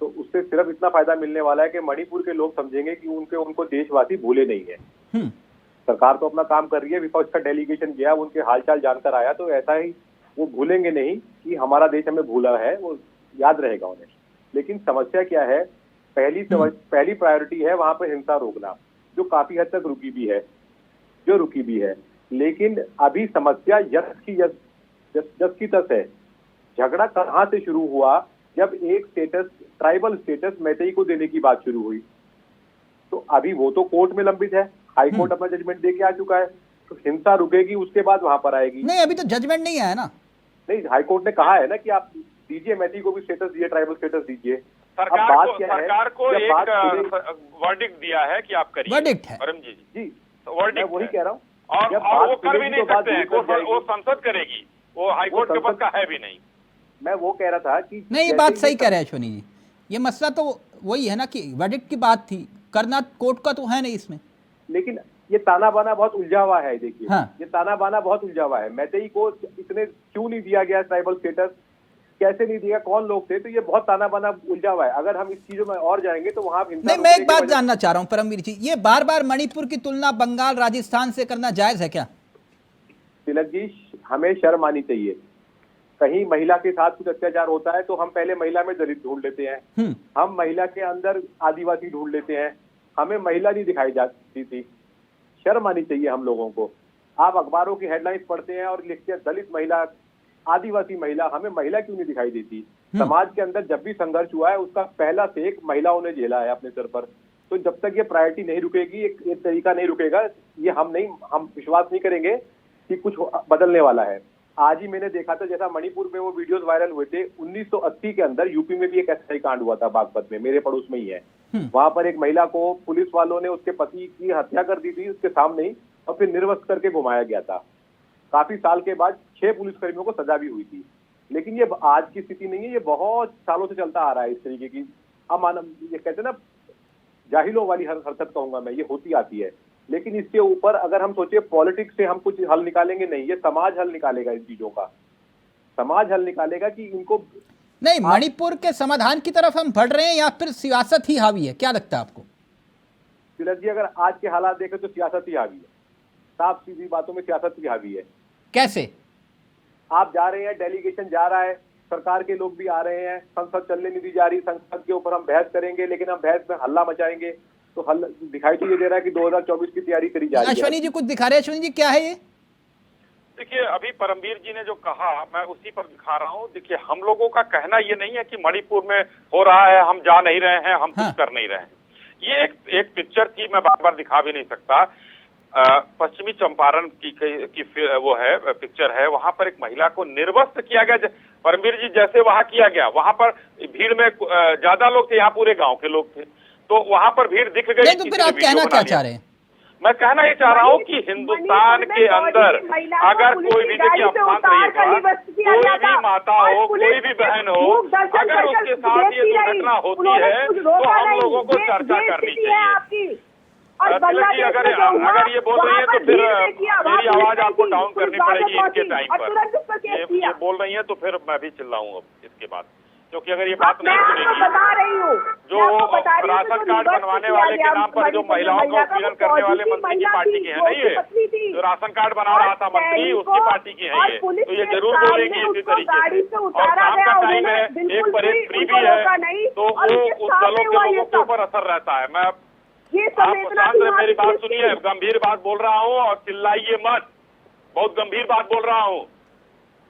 तो उससे सिर्फ इतना फायदा मिलने वाला है कि मणिपुर के लोग समझेंगे कि उनको देशवासी भूले नहीं है। सरकार तो अपना काम कर रही है, विपक्ष का डेलीगेशन गया, उनके हालचाल जानकर आया, तो ऐसा ही वो भूलेंगे नहीं कि हमारा देश हमें भूला है, वो याद रहेगा उन्हें। लेकिन समस्या क्या है, पहली प्रायोरिटी है वहां पर हिंसा रोकना, जो काफी हद तक रुकी भी है। लेकिन अभी समस्या जस की तस है। झगड़ा कहां से शुरू हुआ, जब एक ट्राइबल स्टेटस मैतेई को देने की बात शुरू हुई, तो अभी वो तो कोर्ट में लंबित है, हाई कोर्ट अपना जजमेंट दे के आ चुका है, तो हिंसा रुकेगी उसके बाद वहां पर आएगी। नहीं, अभी तो जजमेंट नहीं आया ना। नहीं, हाई कोर्ट ने कहा है ना कि आप दीजिए, मैतेई को भी स्टेटस दीजिए, ट्राइबल स्टेटस दीजिए। सरकार को एक वर्डिक्ट दिया है कि आप करिए। वर्डिक्ट है परम जी जी, वर्डिक्ट मैं वही कह रहा हूँ। और वो कर भी नहीं सकते हैं, वो संसद करेगी, वो हाईकोर्ट के बस का है भी नहीं। मैं वो कह रहा था कि नहीं, ये बात सही कह रहे हैं अश्वनी जी। ये मसला तो वही है ना कि वर्डिक्ट की बात थी, करना कोर्ट का तो है नहीं इसमें। लेकिन ये ताना बाना बहुत उलझा हुआ है। देखिए हाँ। ये ताना बाना बहुत उलझा हुआ है। मैतेई को इतने क्यों नहीं दिया गया ट्राइबल स्टेटस, कैसे नहीं दिया, कौन लोग थे, तो ये बहुत ताना बाना उलझा हुआ है। अगर हम इस चीजों में और जाएंगे तो वहां नहीं, मैं एक बात जानना चाह रहा हूं परमवीर जी, ये बार बार मणिपुर की तुलना बंगाल राजस्थान से करना जायज है क्या? तिलक जी, हमें शर्म आनी चाहिए। कहीं महिला के साथ कुछ अत्याचार होता है तो हम पहले महिला में दलित ढूंढ लेते हैं, हम महिला के अंदर आदिवासी ढूंढ लेते हैं, हमें महिला नहीं दिखाई जाती थी। शर्म आनी चाहिए हम लोगों को। आप अखबारों की हेडलाइंस पढ़ते हैं और लिखते हैं दलित महिला, आदिवासी महिला, हमें महिला क्यों नहीं दिखाई देती? समाज के अंदर जब भी संघर्ष हुआ है उसका पहला सेक महिलाओं ने झेला है अपने सर पर। तो जब तक ये प्रायोरिटी नहीं रुकेगी, एक तरीका नहीं रुकेगा, ये हम विश्वास नहीं करेंगे कि कुछ बदलने वाला है। आज ही मैंने देखा था, जैसा मणिपुर में वो वीडियोस वायरल हुए थे, 1980 के अंदर यूपी में भी एक ऐसा ही कांड हुआ था बागपत में, मेरे पड़ोस में ही है। वहां पर एक महिला को पुलिस वालों ने उसके पति की हत्या कर दी थी उसके सामने ही, और फिर निर्वस्त्र करके घुमाया गया था। काफी साल के बाद 6 पुलिसकर्मियों को सजा भी हुई थी। लेकिन ये आज की स्थिति नहीं है, ये बहुत सालों से चलता आ रहा है। इस तरीके की ये कहते हैं ना, जाहिलों वाली हरकत कहूंगा मैं, ये होती आती है। लेकिन इसके ऊपर अगर हम सोचे पॉलिटिक्स से हम कुछ हल निकालेंगे, नहीं, ये समाज हल निकालेगा इन चीजों का। समाज हल निकालेगा कि इनको नहीं, मणिपुर के समाधान की तरफ हम बढ़ रहे हैं या फिर सियासत ही हावी है, क्या लगता है आपको? तिलक जी, अगर आज के हालात देखें तो सियासत ही हावी है। साफ सीधी बातों में सियासत ही हावी है। कैसे? आप जा रहे हैं, डेलीगेशन जा रहा है, सरकार के लोग भी आ रहे हैं, संसद चलने नहीं दी जा रही, संसद के ऊपर हम बहस करेंगे, लेकिन हम बहस में हल्ला मचाएंगे तो दिखाई तो ये दे रहा है कि 2024 की तैयारी करी जा रही है। अश्वनी जी कुछ दिखा रहे हैं। अश्वनी जी क्या है ये? देखिए, अभी परमवीर जी ने जो कहा मैं उसी पर दिखा रहा हूँ। देखिए, हम लोगों का कहना ये नहीं है कि मणिपुर में हो रहा है, हम जा नहीं रहे हैं, हम कुछ कर नहीं रहे हैं। ये एक पिक्चर थी, मैं बार बार दिखा भी नहीं सकता। पश्चिमी चंपारण की वो है पिक्चर है, वहां पर एक महिला को निर्वस्त्र किया गया। परमवीर जी, जैसे वहां किया गया, वहां पर भीड़ में ज्यादा लोग थे, यहाँ पूरे गांव के लोग थे, तो वहां पर भीड़ दिख गई। तो फिर आप कहना क्या चाह रहे हैं? मैं कहना ये चाह रहा हूँ कि हिंदुस्तान के अंदर अगर कोई भी, देखिए आप शांत रहिएगा, कोई भी माता हो, कोई भी बहन हो, अगर उसके साथ ये दुर्घटना होती है तो हम लोगों को चर्चा करनी चाहिए। तिलक जी, अगर ये बोल रही है तो फिर मेरी आवाज आपको डाउन करनी पड़ेगी इनके टाइम पर। ये बोल रही है तो फिर मैं भी चिल्लाऊंगा इसके बाद, क्योंकि अगर ये बात नहीं सुनेगी, जो राशन कार्ड बनवाने वाले के नाम पर जो महिलाओं का उत्पीड़न करने वाले मंत्री की पार्टी की है नहीं ये, जो राशन कार्ड बना रहा था मंत्री, उसकी पार्टी की है ये, तो ये जरूर बोलेंगी इसी तरीके से। और शाम का टाइम है, एक परेड फ्री भी है, तो वो उस दलों के लोगों के ऊपर असर रहता है। मैं आप शांत रहे, मेरी बात सुनिए, गंभीर बात बोल रहा हूँ और चिल्लाइए मत, बहुत गंभीर बात बोल रहा हूँ।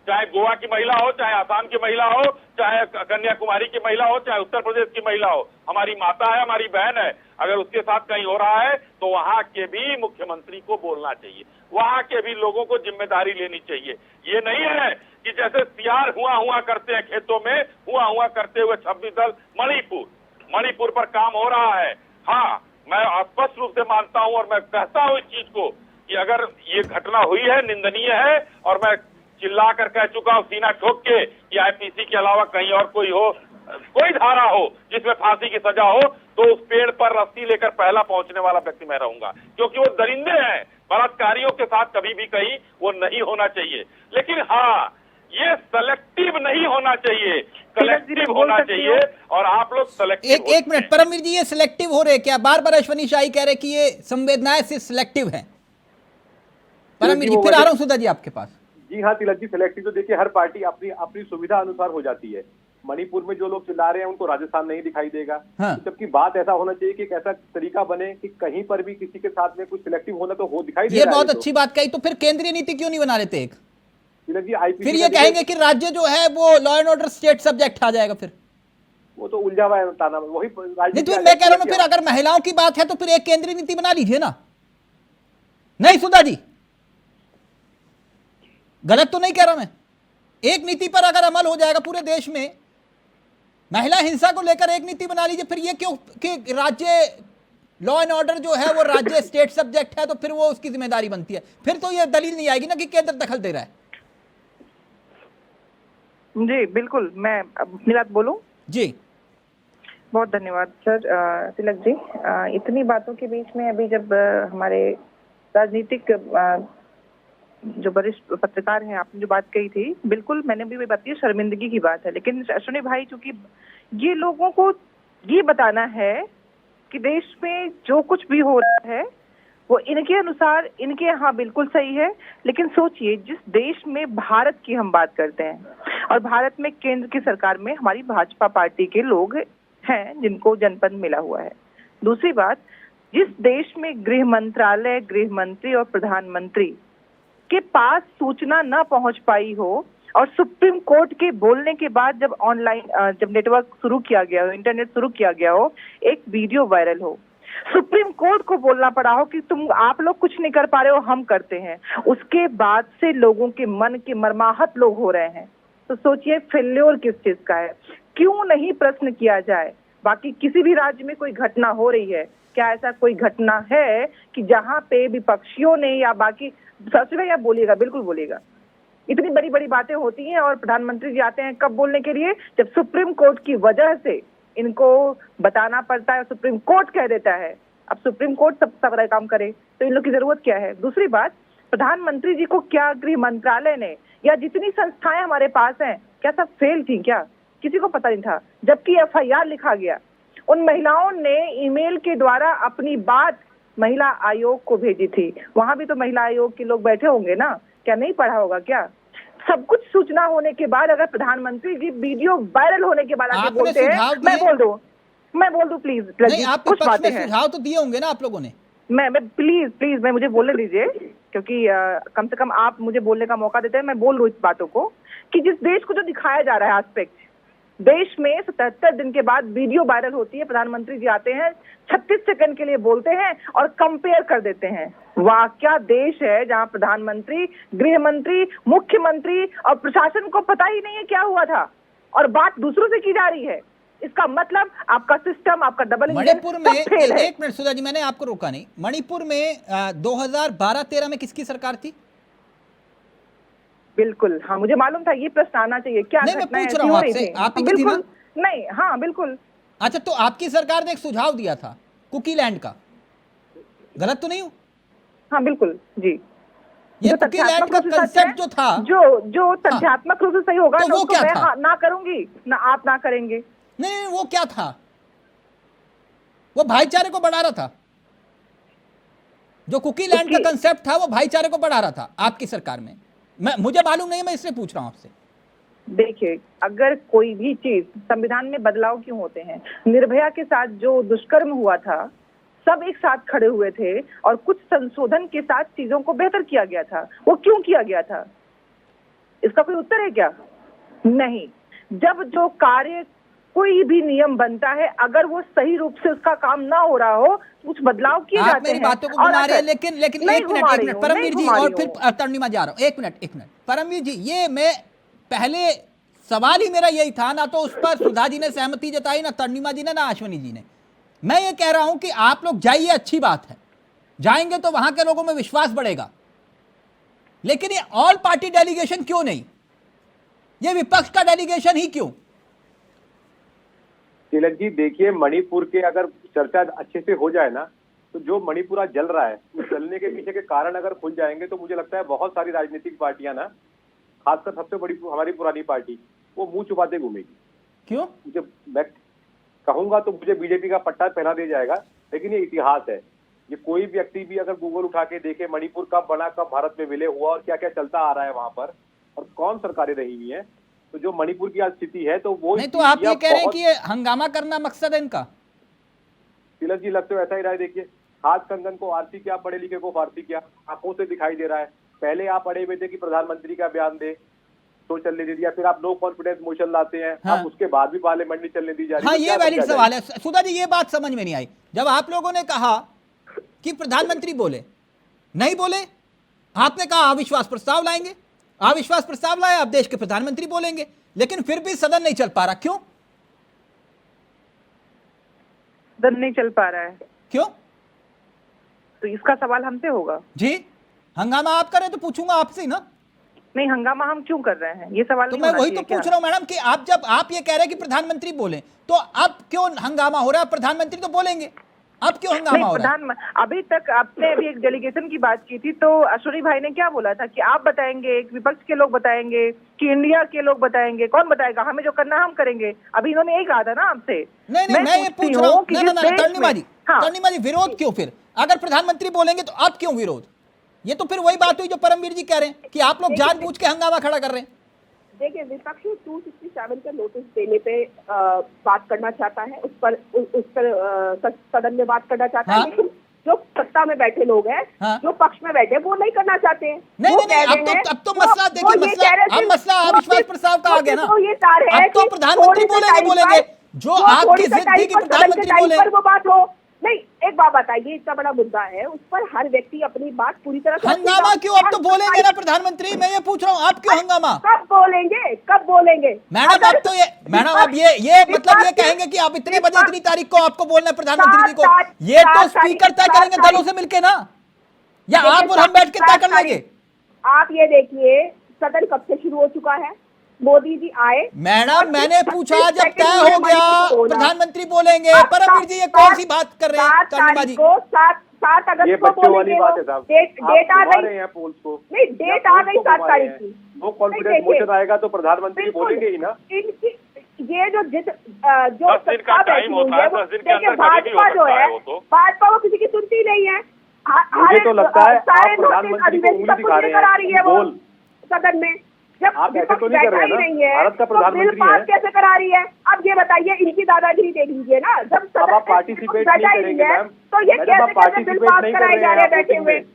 चाहे गोवा की महिला हो, चाहे आसाम की महिला हो, चाहे कन्याकुमारी की महिला हो, चाहे उत्तर प्रदेश की महिला हो, हमारी माता है, हमारी बहन है। अगर उसके साथ कहीं हो रहा है तो वहां के भी मुख्यमंत्री को बोलना चाहिए, वहां के भी लोगों को जिम्मेदारी लेनी चाहिए। ये नहीं है कि जैसे सियार हुआ करते हैं खेतों में, हुआ करते हुए 26 दल मणिपुर पर काम हो रहा है। हाँ, मैं स्पष्ट रूप से मानता हूं और मैं कहता हूं इस चीज को कि अगर ये घटना हुई है, निंदनीय है, और मैं चिल्ला कर कह चुका हूं सीना ठोक के कि आईपीसी के अलावा कहीं और कोई हो, कोई धारा हो जिसमें फांसी की सजा हो, तो उस पेड़ पर रस्सी लेकर पहला पहुंचने वाला व्यक्ति मैं रहूंगा, क्योंकि वो दरिंदे हैं। बलात्कारियों के साथ कभी भी कहीं वो नहीं होना चाहिए। लेकिन हाँ, ये सेलेक्टिव नहीं होना चाहिए, कलेक्टिव होना चाहिए, और आप लोग सेलेक्टिव। एक मिनट परमवीर जी, ये सिलेक्टिव हो रहे क्या? बार बार अश्वनी शाही कह रहे कि ये संवेदनाएं से सिलेक्टिव है। परमवीर जी, फिर आ रहा हूं सुधा जी आपके पास। जी जी हाँ तिलक जी, सिलेक्टिव तो देखिए हर पार्टी अपनी अपनी सुविधा अनुसार हो जाती है। मणिपुर में जो लोग चिल्ला रहे हैं उनको राजस्थान नहीं दिखाई देगा, हाँ। जबकि बात ऐसा होना चाहिए कि एक ऐसा तरीका बने कि कहीं पर भी किसी के साथ में कुछ सिलेक्टिव होना तो हो दिखाई दे ये रहा है। बहुत तो अच्छी बात कही। तो फिर केंद्रीय नीति क्यों नहीं बना लेते एक? तिलक जी आईपीसी फिर ये कहेंगे कि राज्य जो है वो law and order state subject आ जाएगा। फिर वो तो उलझा हुआ है ताना, वही नहीं तो मैं कह रहा हूं, फिर अगर महिलाओं की बात है तो फिर एक केंद्रीय नीति बना लीजिए ना। नहीं सुधा जी, गलत तो नहीं कह रहा मैं। एक नीति पर अगर अमल हो जाएगा पूरे देश में, महिला हिंसा को लेकर एक नीति बना लीजिए। फिर ये क्यों कि राज्य लॉ एंड ऑर्डर जो है वो राज्य स्टेट सब्जेक्ट है, तो फिर वो उसकी जिम्मेदारी बनती है। फिर तो ये दलील नहीं आएगी ना कि केंद्र दखल दे रहा है। जी बिल्कुल, मैं अपनी बात बोलूं? जी बहुत धन्यवाद सर। तिलक जी, इतनी बातों के बीच में अभी जब हमारे राजनीतिक जो वरिष्ठ पत्रकार हैं, आपने जो बात कही थी, बिल्कुल मैंने भी वही बात की, शर्मिंदगी की बात है। लेकिन अश्विनी भाई, चूंकि ये लोगों को ये बताना है कि देश में जो कुछ भी हो रहा है वो इनके अनुसार इनके यहाँ बिल्कुल सही है। लेकिन सोचिए, जिस देश में भारत की हम बात करते हैं और भारत में केंद्र की सरकार में हमारी भाजपा पार्टी के लोग हैं जिनको जनपद मिला हुआ है। दूसरी बात, जिस देश में गृह मंत्रालय, गृह मंत्री और प्रधानमंत्री के पास सूचना न पहुंच पाई हो और सुप्रीम कोर्ट के बोलने के बाद जब ऑनलाइन जब नेटवर्क शुरू किया गया हो, इंटरनेट शुरू किया गया हो, एक वीडियो वायरल हो, सुप्रीम कोर्ट को बोलना पड़ा हो कि आप लोग कुछ नहीं कर पा रहे हो, हम करते हैं, उसके बाद से लोगों के मन के मर्माहत लोग हो रहे हैं। तो सोचिए फेल्योर किस चीज का है। क्यों नहीं प्रश्न किया जाए? बाकी किसी भी राज्य में कोई घटना हो रही है, क्या ऐसा कोई घटना है कि जहां पे विपक्षियों ने या बाकी सचिव या बोलिएगा, बिल्कुल बोलिएगा, इतनी बड़ी बड़ी बातें होती हैं और प्रधानमंत्री जी आते हैं कब बोलने के लिए? जब सुप्रीम कोर्ट की वजह से इनको बताना पड़ता है, सुप्रीम कोर्ट कह देता है। अब सुप्रीम कोर्ट सब सारा काम करे तो इन लोग की जरूरत क्या है? दूसरी बात, प्रधानमंत्री जी को क्या गृह मंत्रालय ने या जितनी संस्थाएं हमारे पास हैं, क्या सब फेल थी क्या? किसी को पता नहीं था। जबकि एफआईआर लिखा गया, उन महिलाओं ने ईमेल के द्वारा अपनी बात महिला आयोग को भेजी थी। वहां भी तो महिला आयोग के लोग बैठे होंगे ना, क्या नहीं पढ़ा होगा क्या? सब कुछ सूचना होने के बाद अगर प्रधानमंत्री जी वीडियो वायरल होने के बाद आके बोलते हैं, मैं बोल दूं प्लीज, कुछ बातें हैं, सुझाव तो दिए होंगे ना आप लोगों ने। मैं प्लीज मैं मुझे बोलने दीजिए, क्योंकि कम से कम आप मुझे बोलने का मौका देते हैं। मैं बोल रहा हूँ इस बातों को कि जिस देश को जो दिखाया जा रहा है एस्पेक्ट, देश में 77 दिन के बाद वीडियो वायरल होती है, प्रधानमंत्री जी आते हैं, 36 सेकंड के लिए बोलते हैं और कंपेयर कर देते हैं। वाह, क्या देश है जहां प्रधानमंत्री, गृह मंत्री, मुख्यमंत्री और प्रशासन को पता ही नहीं है क्या हुआ था और बात दूसरों से की जा रही है। इसका मतलब आपका सिस्टम, आपका डबल इंजन मणिपुर में फेल है। एक मिनट सुधा जी, मैंने आपको रोका नहीं। मणिपुर में 2012-13 में किसकी सरकार थी? बिल्कुल, हाँ, मुझे मालूम था ये प्रश्न आना चाहिए। क्या नहीं, मैं पूछ रहा हूँ आपसे, आप ही की थी ना? नहीं, हाँ बिल्कुल। अच्छा, तो आपकी सरकार ने एक सुझाव दिया था कुकी लैंड का, गलत तो नहीं हूँ? हाँ बिल्कुल जी। ये कुकी लैंड का कंसेप्ट जो था, जो तथ्यात्मक रूप से सही होगा तो वो क्या था? ना करूंगी ना आप ना करेंगे। नहीं, वो क्या था? वो भाईचारे को बढ़ा रहा था। जो कुकी लैंड का कंसेप्ट था वो भाईचारे को बढ़ा रहा था आपकी सरकार में। मुझे मालूम नहीं है, मैं इसलिए पूछ रहा हूं आपसे। देखिए, अगर कोई भी चीज, संविधान में बदलाव क्यों होते हैं? निर्भया के साथ जो दुष्कर्म हुआ था, सब एक साथ खड़े हुए थे और कुछ संशोधन के साथ चीजों को बेहतर किया गया था। वो क्यों किया गया था? इसका कोई उत्तर है क्या? नहीं। जब जो कार्य, कोई भी नियम बनता है, अगर वो सही रूप से उसका काम ना हो रहा हो, कुछ बदलाव किए जाते हैं। आप मेरी बातों को घुमा रहे हैं, लेकिन एक मिनट परमवीर जी, और फिर तरुणिमा जा रहा हूं। एक मिनट परमवीर जी, ये मैं पहले सवाल ही मेरा यही था, ना तो उस पर सुधा जी ने सहमति जताई, ना तरुणिमा जी ने, ना अश्विनी जी ने। मैं ये कह रहा हूं कि आप लोग जाइए, अच्छी बात है, जाएंगे तो वहां के लोगों में विश्वास बढ़ेगा, लेकिन ये ऑल पार्टी डेलीगेशन क्यों नहीं? ये विपक्ष का डेलीगेशन ही क्यों? तिलक जी देखिए, मणिपुर के अगर चर्चा अच्छे से हो जाए ना, तो जो मणिपुर आज जल रहा है, उस जलने के पीछे के कारण अगर खुल जाएंगे तो मुझे लगता है बहुत सारी राजनीतिक पार्टियां ना, खासकर सबसे बड़ी हमारी पुरानी पार्टी, वो मुंह छुपाते घूमेगी। क्यों? मुझे, मैं कहूंगा तो मुझे बीजेपी का पट्टा पहना दिया जाएगा, लेकिन ये इतिहास है। ये कोई व्यक्ति भी अगर गूगल उठा के देखे मणिपुर कब बना, कब भारत में विलय हुआ और क्या क्या चलता आ रहा है वहां पर और कौन सरकारें रही हुई है, तो जो मणिपुर की आज स्थिति है तो वो नहीं, तो आप ये कह रहे हैं कि ये हंगामा करना मकसद है इनका? तिलक जी लगते हो ऐसा ही रहा है। देखिए हाथ कंगन को आरती क्या, पढ़े लिखे को फारसी क्या, आंखों से दिखाई दे रहा है। पहले आप अड़े हुए थे कि प्रधानमंत्री का बयान दे तो चलने दे दिया, फिर आप नो कॉन्फिडेंस मोशन लाते हैं, हाँ। अब उसके बाद भी पार्लियामेंट नहीं चलने दी जा रही। हाँ, तो ये क्या वैलिड समझा सवाल जाए? है। सुधा जी, ये बात समझ में नहीं आई जब आप लोगों ने कहा कि प्रधानमंत्री बोले, नहीं बोले, आपने कहा अविश्वास प्रस्ताव लाएंगे, अविश्वास प्रस्ताव लाए, अब देश के प्रधानमंत्री बोलेंगे, लेकिन फिर भी सदन नहीं चल पा रहा। क्यों सदन नहीं चल पा रहा है? क्यों? तो इसका सवाल हमसे होगा जी, हंगामा आप करें तो पूछूंगा आपसे ही ना। नहीं, हंगामा हम क्यों कर रहे हैं, ये सवाल तो नहीं मैं होना वही तो चाहिए क्या? पूछ रहा हूं मैडम कि आप जब आप ये कह रहे हैं कि प्रधानमंत्री बोले, तो अब क्यों हंगामा हो रहा है? प्रधानमंत्री तो बोलेंगे, अब क्यों हंगामा हो रहा है? अभी तक आपने अभी एक डेलीगेशन की बात की थी, तो अश्विनी भाई ने क्या बोला था कि आप बताएंगे, विपक्ष के लोग बताएंगे, कि इंडिया के लोग बताएंगे, कौन बताएगा? हमें जो करना हम करेंगे। अभी इन्होंने यही कहा था ना आपसे। नहीं, मैं ये पूछ रहा हूँ, तरणिमा जी, हाँ। तरणिमा जी, विरोध क्यों फिर? अगर प्रधानमंत्री बोलेंगे तो अब क्यों विरोध? ये तो फिर वही बात हुई जो परमवीर जी कह रहे हैं कि आप लोग जानबूझ के हंगामा खड़ा कर रहे हैं। देखिए, विपक्ष 267 का नोटिस देने पे बात करना चाहता है, उस पर सदन में बात करना चाहता है, लेकिन जो सत्ता में बैठे लोग हैं, जो पक्ष में बैठे, वो नहीं करना चाहते हैं। नहीं, अब तो मसला देखिए, मसला अविश्वास प्रस्ताव का आ गया ना। अब तो प्रधानमंत्री बोलेंगे, जो आपकी जिद थी कि प्रधानमंत्री बोले, वो बात हो। नहीं, एक बात बताइए, इतना बड़ा मुद्दा है, उस पर हर व्यक्ति अपनी बात पूरी तरह से हंगामा क्यों? अब तो बोलेंगे ना प्रधानमंत्री, मैं ये पूछ रहा हूँ, आप क्यों हंगामा? कब बोलेंगे? मैडम अब तो मैडम अब ये मतलब ये कहेंगे कि आप इतने बजे इतनी तारीख को आपको बोलना है प्रधानमंत्री जी को, ये तो स्पीकर तय करेंगे दलों से मिलके ना, या आप और हम बैठ के तय कर लेंगे? आप ये देखिए, सदन कब से शुरू हो चुका है, मोदी जी आए। मैडम मैंने पूछा, जब तय हो गया प्रधानमंत्री बोलेंगे, परमवीर जी ये कौन सी बात कर रहे हैं? तरणिमा जी, 7 अगस्त ये को बच्चों वाली बात है साहब, डेट आ आप गई हैं पोल्स को। नहीं, डेट आ गई 7 तारीख की। नो कॉन्फिडेंस मोशन आएगा तो प्रधानमंत्री बोलेंगे ही ना। ये जो 10 दिन का टाइम होता है, 10 दिन के अंदर कभी भी हो सकता है वो तो। भाजपा वो किसी की सुनती नहीं है। मुझे तो लगता है सारे आप प्रधानमंत्री को उंगली दिखा रहे आ रही है हैं। वो बोल, सदन में, जब आप ऐसे तो नहीं कर रहे हैं ना, नहीं है, भारत का तो प्रधानमंत्री बिल पास है। कैसे करा रही है? अब ये बताइए, इनकी दादागिरी देख लीजिए ना, जब अब सदन आप में पार्टिसिपेट कुछ नहीं बैठा ही करेंगे है, मैम, तो ये मैडम आप कैसे कैसे बिल पार्टिसिपेट पास नहीं कर कराए रहे जा हैं रहे हैं बैठे वोटिंग हुए? में,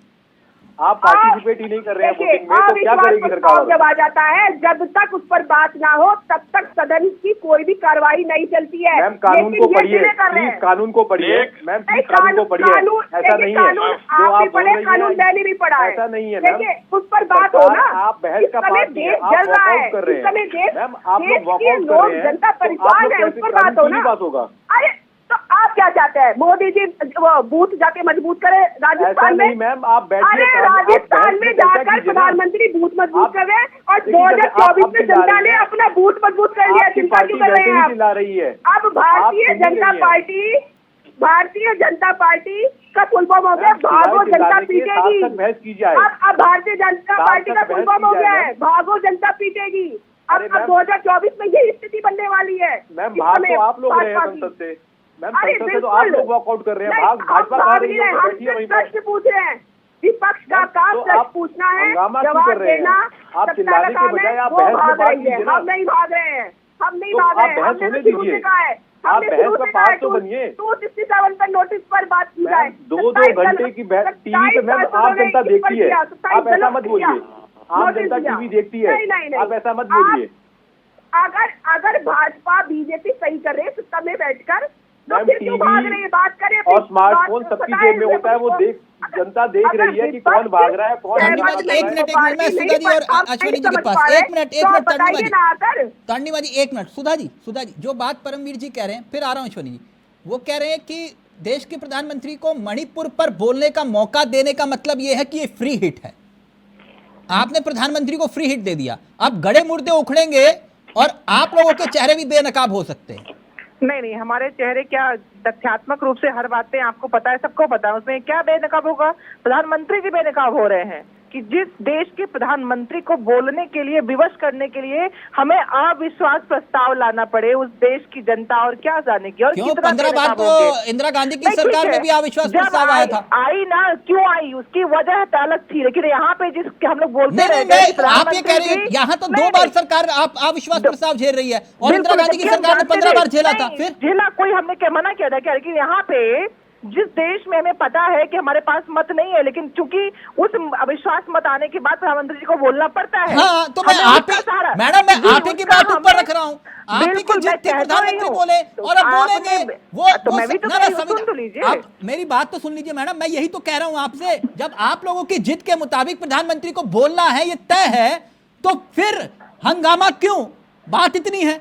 आप पार्टिसिपेट ही नहीं कर रहे हैं देखिए, वोटिंग में, तो क्या अविश्वास करेगी प्रस्ताव सरकार? जब आ जाता है, जब तक उस पर बात ना हो तब तक सदन की कोई भी कार्रवाई नहीं चलती है। मैम कानून लेकिन को ये पढ़िए, जिन्हें कर रहे प्लीज हैं। कानून को पढ़िए मैम, प्लीज कानून को पढ़िए। ऐसा नहीं है जो आप बोल रही कानून मैंने भी पढ़ा है, ऐसा नहीं है मैम। देखिए उस पर बात हो ना। आप बहस का पार्ट नहीं है, आप जल रहा है, वॉकआउट कर रहे इस समय हैं मैम, आप लोग देश के वॉकआउट कर लोग, रहे हैं, जनता तो आप परेशान लोग है, उस कैसे पर बात हो ना। पास होगा? अरे तो आप क्या चाहते हैं, मोदी जी वो बूथ जाके मजबूत करे ऐसा राजस्थान नहीं में? मैम, आप बैठिए, अरे आप राजस्थान बहस में चर्चा जाकर कीजिए ना। प्रधानमंत्री बूथ मजबूत कर रहे हैं, और देखिए, 2024 आप में भी जा जनता रही ने हैं। अपना बूथ मजबूत कर लिया। आपकी चिंता पार्टी क्यों कर वैसे रहे ही हैं आप? चिल्ला रही है। अब भारतीय आप सुन जनता रही हैं। भारतीय जनता पार्टी का फुल फॉर्म हो गया भागो जनता पीटेगी। बहस की जाए। अब भारतीय जनता पार्टी का फुल फॉर्म हो गया है भागो जनता पीटेगी। अब 2024 में ये स्थिति बनने वाली है। मैम भाग तो आप लोग रहे हैं संसद से, मैम संसद से तो आप लोग वॉकआउट कर रहे हैं, भाजपा खा रही है, बैठिए वहीं पर। प्रश्न पूछ रहे हैं, विपक्ष का काम तो प्रश्न आप पूछना है, हंगामा क्यों जवाब कर रहे हैं? देना आप सत्ता चिल्लाने का के काम बजाय है, आप वो बहस में भाग बात रही है। कीजिए ना। हम नहीं भाग रहे हैं, हम नहीं तो भाग आप रहे हैं, बहस हमने होने तो शुरू दीजिए। से कहा है, आप हमने बहस शुरू का से कहा पार्ट है, तो बनिए। 267 पर नोटिस पर बात की जाए। 2 घंटे की बहस टीवी पे मैम आम जनता देखती है, आप ऐसा मत बोलिए। आम जनता टीवी देखती है, आप ऐसा मत बोलिए। अगर भाजपा बीजेपी सही कर रहे सत्ता में बैठकर, तो मैम फिर क्यों भाग रहे हैं? बात करें और स्मार्टफोन सबकी जेब में होता है, वो जनता देख रही है कि कौन भाग रहा है, कौन तरणिमा जी एक मिनट मैं सुधा जी और अश्विनी जी के पास एक मिनट तरणिमा जी एक मिनट। सुधा जी जो बात परमवीर जी कह रहे हैं, फिर आ रहा हूं अश्विनी जी, वो कह रहे हैं कि देश के प्रधानमंत्री को मणिपुर पर बोलने का मौका देने का मतलब ये है कि ये फ्री हिट है। आपने प्रधानमंत्री को फ्री हिट दे दिया, अब गड़े मुर्दे उखड़ेंगे और आप लोगों के चेहरे भी बेनकाब हो सकते हैं। नहीं, हमारे चेहरे क्या तथ्यात्मक रूप से हर बातें आपको पता है, सबको पता है, उसमें क्या बेनकाब होगा? प्रधानमंत्री भी बेनकाब हो रहे हैं, कि जिस देश के प्रधानमंत्री को बोलने के लिए, विवश करने के लिए हमें अविश्वास प्रस्ताव लाना पड़े, उस देश की जनता और क्या जानेगी। और क्यों 15 बार तो इंदिरा गांधी की सरकार में भी अविश्वास प्रस्ताव आया था। आई ना, क्यों आई, उसकी वजह अलग थी, लेकिन यहाँ पे जिस हम लोग बोलते रहे, आप ये कह रहे हैं यहाँ तो 2 बार सरकार आप अविश्वास प्रस्ताव झेल रही है और इंदिरा गांधी की सरकार ने 15 बार झेला था। फिर झेला, कोई हमने क्या मना किया था क्या? लेकिन यहाँ पे जिस देश में हमें पता है कि हमारे पास मत नहीं है, लेकिन चूंकि उस अविश्वास मत आने के बाद प्रधानमंत्री जी को बोलना पड़ता है। हाँ, तो मैं मैडम मैं आप ही की बात ऊपर रख रहा हूँ। आप ही की जितने प्रधानमंत्री बोले और अब बोलेंगे वो मैं भी तो सुन तो लीजिए। आप मेरी बात तो सुन लीजिए मैडम, मैं यही तो कह रहा हूँ आपसे, जब आप लोगों की जिद के मुताबिक प्रधानमंत्री को बोलना है, ये तय है, तो फिर हंगामा क्यों? बात इतनी है।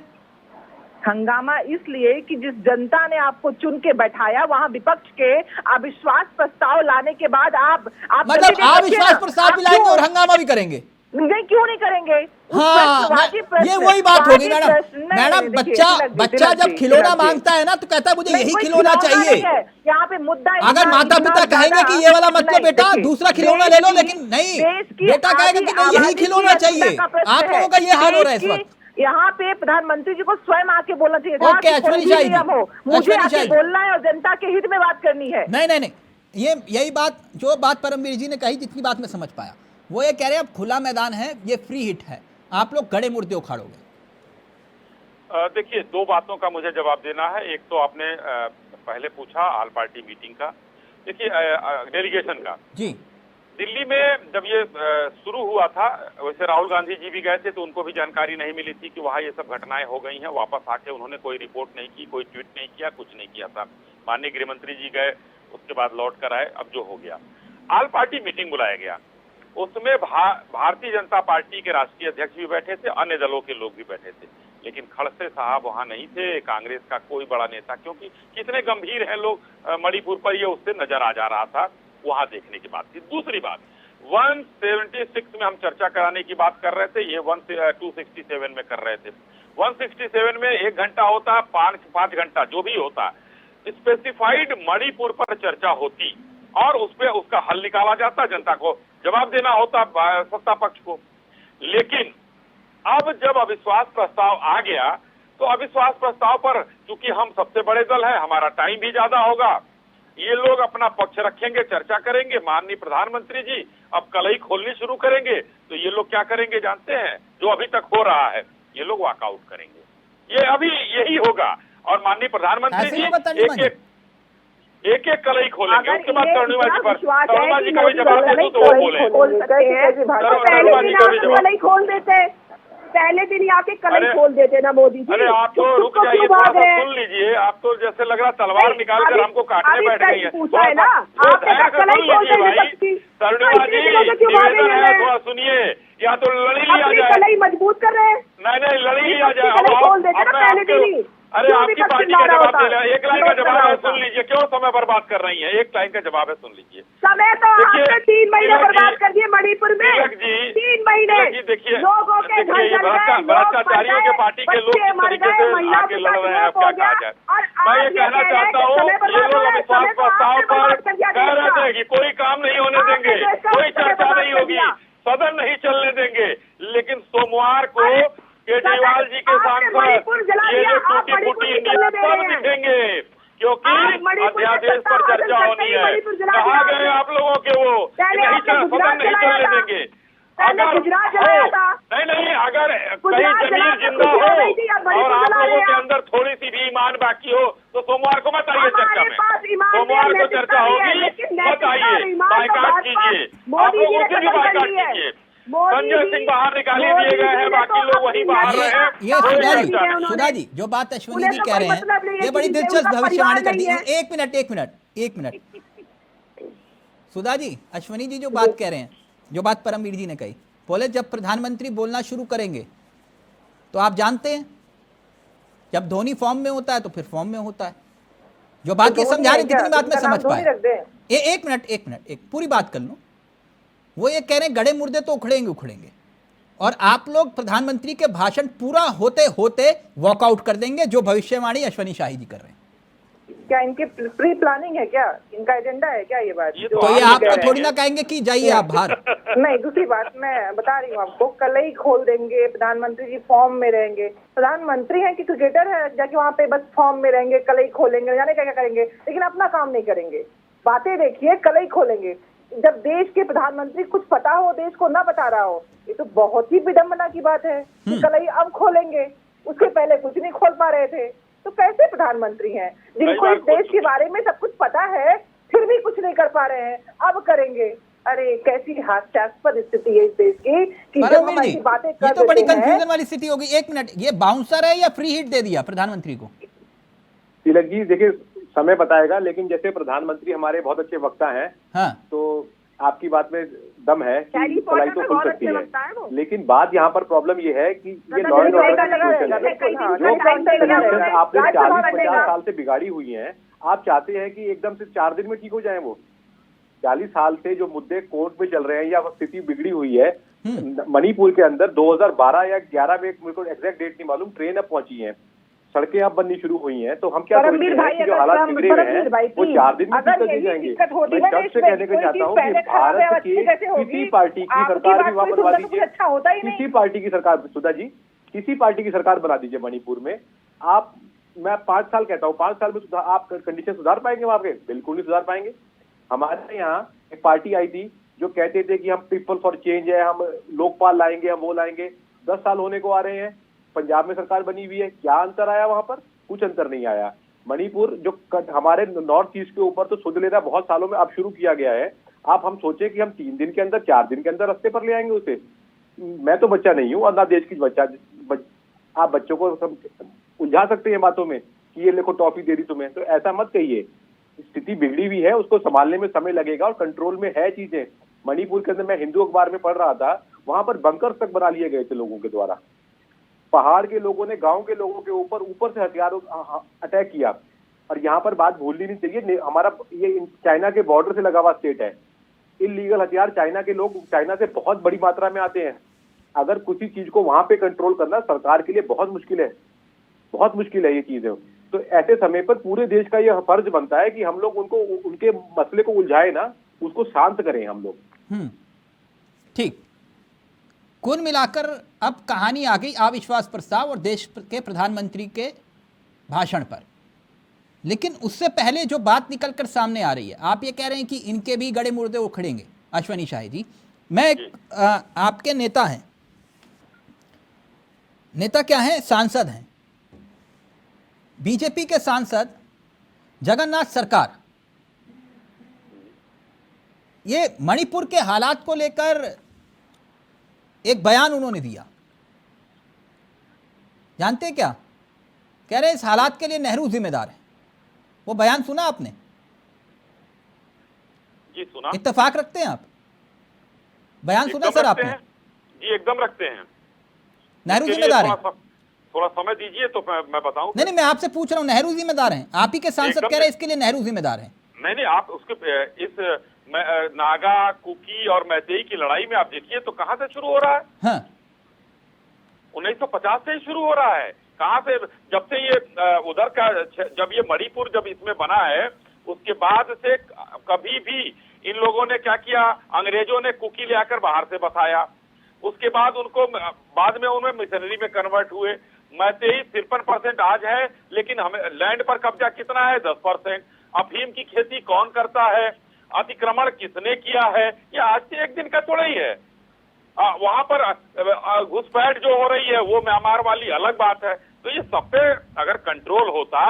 हंगामा इसलिए कि जिस जनता ने आपको चुन के बैठाया, वहां विपक्ष के अविश्वास प्रस्ताव लाने के बाद आप मतलब अविश्वास प्रस्ताव भी लाएंगे और हंगामा भी करेंगे? नहीं, क्यों नहीं करेंगे? हाँ, ये वही बात होगी मैडम। बच्चा जब खिलौना मांगता है ना तो कहता है मुझे यही खिलौना चाहिए। यहाँ पे मुद्दा, अगर माता पिता कहेंगे कि ये वाला मत लो बेटा, दूसरा खिलौना ले लो, लेकिन नहीं, बेटा कहेगा कि नहीं यही खिलौना चाहिए। आप लोगों का ये हाल हो रहा है इस वक्त। यहाँ पे प्रधानमंत्री जी को स्वयं आके बोलना चाहिए था। ओके, अश्विनी शाही जी, मुझे आके बोलना है और जनता के हित में बात करनी है। नहीं, ये यही बात जो बात परमवीर जी ने कही, जितनी बात मैं समझ पाया, वो ये कह रहे हैं अब खुला मैदान है, ये फ्री हिट है, आप लोग गड़े मुर्दे उखाड़ोगे। देखिए, 2 बातों का मुझे जवाब देना है। एक तो आपने पहले पूछा ऑल पार्टी मीटिंग का, देखिए डेलीगेशन का। जी, दिल्ली में जब ये शुरू हुआ था, वैसे राहुल गांधी जी भी गए थे, तो उनको भी जानकारी नहीं मिली थी कि वहाँ ये सब घटनाएं हो गई हैं। वापस आके उन्होंने कोई रिपोर्ट नहीं की, कोई ट्वीट नहीं किया, कुछ नहीं किया था। माननीय गृह मंत्री जी गए, उसके बाद लौट कर आए। अब जो हो गया, ऑल पार्टी मीटिंग बुलाया गया, उसमें भारतीय जनता पार्टी के राष्ट्रीय अध्यक्ष भी बैठे थे, अन्य दलों के लोग भी बैठे थे, लेकिन खड़से साहब वहां नहीं थे, कांग्रेस का कोई बड़ा नेता, क्योंकि कितने गंभीर हैं लोग मणिपुर पर, ये उससे नजर आ जा रहा था, वहां देखने की बात थी। दूसरी बात, 176 में हम चर्चा कराने की बात कर रहे थे, ये 267 में कर रहे थे। 167 में 1 घंटा होता, 5 घंटा जो भी होता, स्पेसिफाइड मणिपुर पर चर्चा होती और उस पर उसका हल निकाला जाता, जनता को जवाब देना होता सत्ता पक्ष को। लेकिन अब जब अविश्वास प्रस्ताव आ गया, तो अविश्वास प्रस्ताव पर चूंकि हम सबसे बड़े दल हैं, हमारा टाइम भी ज्यादा होगा, ये लोग अपना पक्ष रखेंगे, चर्चा करेंगे। माननीय प्रधानमंत्री जी अब कलई खोलनी शुरू करेंगे, तो ये लोग क्या करेंगे जानते हैं? जो अभी तक हो रहा है, ये लोग वॉकआउट करेंगे। ये अभी यही होगा और माननीय प्रधानमंत्री जी एक कलई खोलेंगे, उसके बाद तरुणिमा जी पर तरुणिमा जी का भी जवाब दे तो वो बोले। कलई खोल देते, पहले दिन ही आके कलई खोल देते ना मोदी जी। अरे आप तो रुक जाइए, थोड़ा सा सुन लीजिए। आप तो जैसे लग रहा तलवार निकाल कर हमको काटने बैठ गई है। पूछा है ना, आप सुन लीजिए भाई, तरुणिमा जी निवेदन है, थोड़ा सुनिए, या तो लड़ी लिया जाए। कलई मजबूत कर रहे हैं, नहीं लड़ी लिया जाए। अरे आपकी पार्टी का जवाब दे रहा है, 1 लाइन का जवाब है, सुन लीजिए। क्यों समय बर्बाद कर रही है? 1 लाइन का जवाब है, सुन लीजिए। समय तो आपने 3 महीने बर्बाद कर दिए मणिपुर में। 3 महीने देखिए, लोगों के घर जल गए, भ्रष्टाचारियों के पार्टी के लोग किस तरीके से आगे लड़ रहे हैं, अब क्या कहा जाए। मैं ये कहना चाहता हूँ, ये लोग अविश्वास प्रस्ताव पर कह रहे थे कि कोई काम नहीं होने देंगे, कोई चर्चा नहीं होगी, सदन नहीं चलने देंगे, लेकिन सोमवार को केजरीवाल जी के सांसद ये जो टूटी फूटी सब दिखेंगे, क्योंकि अध्यादेश पर चर्चा होनी है। कहा गए आप लोगों के वो नहीं, सदन नहीं चलने देंगे। अगर नहीं, अगर कहीं जमीन जिंदा हो और आप लोगों के अंदर थोड़ी सी भी ईमान बाकी हो, तो सोमवार को मत आइए चर्चा में। सोमवार को चर्चा होगी, मत आइए, बाइकाट कीजिए, आप लोग उसे भी बाइकाट कीजिए। संजय सिंह बाहर निकाले दिए गए हैं, बाकी लोग वहीं बाहर रहे हैं। ये सुधा जी जो बात अश्विनी जी कह रहे हैं, ये बड़ी दिलचस्प भविष्यवाणी करती है। एक मिनट सुधा जी, अश्विनी जी जो बात कह रहे हैं, जो बात परमवीर जी ने कही, बोले जब प्रधानमंत्री बोलना शुरू करेंगे, तो आप जानते हैं जब धोनी फॉर्म में होता है तो फिर फॉर्म में होता है। जो बात ये समझा रहे, कितनी बात मैं समझ पाया। एक मिनट पूरी बात कर लूं। वो ये कह रहे हैं गड़े मुर्दे तो उखड़ेंगे, और आप लोग प्रधानमंत्री के भाषण पूरा होते होते वॉकआउट कर देंगे, जो भविष्यवाणी अश्विनी शाही जी कर रहे हैं। क्या इनके प्री प्लानिंग है क्या, इनका एजेंडा है क्या ये बात? तो तो ये आप आप कह तो रहे थोड़ी हैं। ना कहेंगे कि जाइए आप बाहर। नहीं, दूसरी बात मैं बता रही हूँ आपको, कल ही खोल देंगे, प्रधानमंत्री जी फॉर्म में रहेंगे। प्रधानमंत्री हैं कि क्रिकेटर है जाके वहाँ पे बस फॉर्म में रहेंगे, कल ही खोलेंगे, जाने क्या क्या करेंगे, लेकिन अपना काम नहीं करेंगे। बातें देखिए, कल ही खोलेंगे। जब देश के प्रधानमंत्री कुछ पता हो, देश को ना बता रहा हो, ये तो बहुत ही विडम्बना की बात है कि कल ही अब खोलेंगे, उसके पहले कुछ नहीं खोल पा रहे थे। तो कैसे प्रधानमंत्री हैं जिनको इस देश के बारे में सब कुछ पता है, फिर भी कुछ नहीं कर पा रहे हैं, अब करेंगे? अरे कैसी हास्यास्पद स्थिति है इस देश की कि जब हम परमवीर जी, ऐसी बातें ये कर तो बड़ी देते हैं। कंफ्यूजन वाली स्थिति होगी। एक मिनट, ये बाउंसर है या फ्री हिट दे दिया प्रधानमंत्री को? तिलक जी देखिए, समय बताएगा, लेकिन जैसे प्रधानमंत्री हमारे बहुत अच्छे वक्ता हैं, हाँ, तो आपकी बात में दम है कि हैरी सलाई पॉटर तो में खुल बहुत सकती अच्छे है, वक्ता है वो। लेकिन बात यहाँ पर प्रॉब्लम ये है कि ये मतलब लॉ एंड जैसे ऑर्डर लगा की रहेगा, सिचुएशन है। बिल्कुल, हाँ, जो टाइम आपने लगेगा। 40-50 साल से बिगाड़ी हुई है, आप चाहते हैं कि एकदम से 4 दिन में ठीक हो जाए वो? 40 साल से जो मुद्दे कोर्ट में चल रहे हैं या स्थिति बिगड़ी हुई है, मणिपुर के अंदर 2012 या 11 में, मेरे को एग्जैक्ट डेट नहीं मालूम, ट्रेन अब पहुंची है, सड़कें अब बननी शुरू हुई हैं, तो हम क्या सोचते परमवीर हैं भाई, कि जो अगर हालात बिगड़े हुए परमवीर भाई, हैं वो please, 4 दिन में अगर ठीक कर यही जाएंगे। दिक्कत होती मैं ना जब देश से में, कहने को कोई चाहता चीज हूँ कि पहले खराब है, भारत अच्छी की कैसे होगी? किसी पार्टी की आपकी सरकार बात भी वहां कोई बनवा सुनता तो कुछ दीजिए, अच्छा होता ही नहीं। किसी पार्टी की सरकार, सुधा जी, किसी पार्टी की सरकार बना दीजिए मणिपुर में, आप, मैं 5 साल कहता हूँ, 5 साल में आप कंडीशन सुधार पाएंगे वहां पे? बिल्कुल नहीं सुधार पाएंगे। हमारे यहाँ एक पार्टी आई थी जो कहते थे कि हम पीपल फॉर चेंज है, हम लोकपाल लाएंगे, हम वो लाएंगे। 10 साल होने को आ रहे हैं, पंजाब में सरकार बनी हुई है, क्या अंतर आया वहां पर? कुछ अंतर नहीं आया। मणिपुर जो हमारे नॉर्थ ईस्ट के ऊपर तो सुध लेना बहुत सालों में अब शुरू किया गया है, आप हम सोचे कि हम 3 दिन के अंदर, 4 दिन के अंदर रास्ते पर ले आएंगे उसे? मैं तो बच्चा नहीं हूँ और ना देश की बच्चा, आप बच्चों को सब उलझा सकते हैं बातों में कि ये देखो टॉफी दे दी तुम्हें, तो ऐसा मत कहिए। स्थिति बिगड़ी हुई है, उसको संभालने में समय लगेगा और कंट्रोल में है चीजें। मणिपुर के अंदर मैं हिंदू अखबार में पढ़ रहा था, वहां पर बंकर तक बना लिए गए थे लोगों के द्वारा। पहाड़ के लोगों ने गांव के लोगों के ऊपर से हथियार अटैक किया। और यहाँ पर बात भूलनी नहीं चाहिए, हमारा ये चाइना के बॉर्डर से लगा हुआ स्टेट है। इलीगल हथियार चाइना के लोग चाइना से बहुत बड़ी मात्रा में आते हैं। अगर किसी चीज को वहां पे कंट्रोल करना सरकार के लिए बहुत मुश्किल है, बहुत मुश्किल है ये चीजें। तो ऐसे समय पर पूरे देश का यह फर्ज बनता है कि हम लोग उनको, उनके मसले को उलझाए ना, उसको शांत करें हम लोग। ठीक। कुल मिलाकर अब कहानी आ गई अविश्वास प्रस्ताव और देश के प्रधानमंत्री के भाषण पर। लेकिन उससे पहले जो बात निकलकर सामने आ रही है, आप ये कह रहे हैं कि इनके भी गड़े मुर्दे उखड़ेंगे। अश्वनी शाही जी, मैं आपके नेता हैं, नेता क्या हैं? सांसद हैं। बीजेपी के सांसद जगन्नाथ सरकार ये मणिपुर के हालात को लेकर एक बयान उन्होंने दिया। जानते हैं क्या कह रहे हैं? इस हालात के लिए नेहरू जिम्मेदार है। वो बयान सुना आपने? जी सुना। इत्तेफाक रखते हैं आप? बयान सुना सर आपने? जी एकदम रखते हैं। नेहरू जिम्मेदार है? थोड़ा समय दीजिए तो मैं बताऊं। नहीं, मैं आपसे पूछ रहा हूं, नेहरू जिम्मेदार हैं? आप ही के सांसद कह रहे हैं इसके लिए नेहरू जिम्मेदार हैं। नहीं, आप उसके इस नागा, कुकी और मैतेई की लड़ाई में आप देखिए तो कहां से शुरू हो रहा है? हाँ। 1950 से ही शुरू हो रहा है। कहां से? जब से ये उधर का, जब ये मणिपुर जब इसमें बना है, उसके बाद से कभी भी इन लोगों ने क्या किया? अंग्रेजों ने कुकी ले आकर बाहर से बसाया, उसके बाद उनको बाद में उनमें मिशनरी में कन्वर्ट हुए। मैतेई 53% आज है, लेकिन हमें लैंड पर कब्जा कितना है? 10%। अफीम की खेती कौन करता है? अतिक्रमण किसने किया है? ये आज से एक दिन का थोड़ा ही है। वहां पर घुसपैठ जो हो रही है वो म्यांमार वाली अलग बात है। तो ये सब पे अगर कंट्रोल होता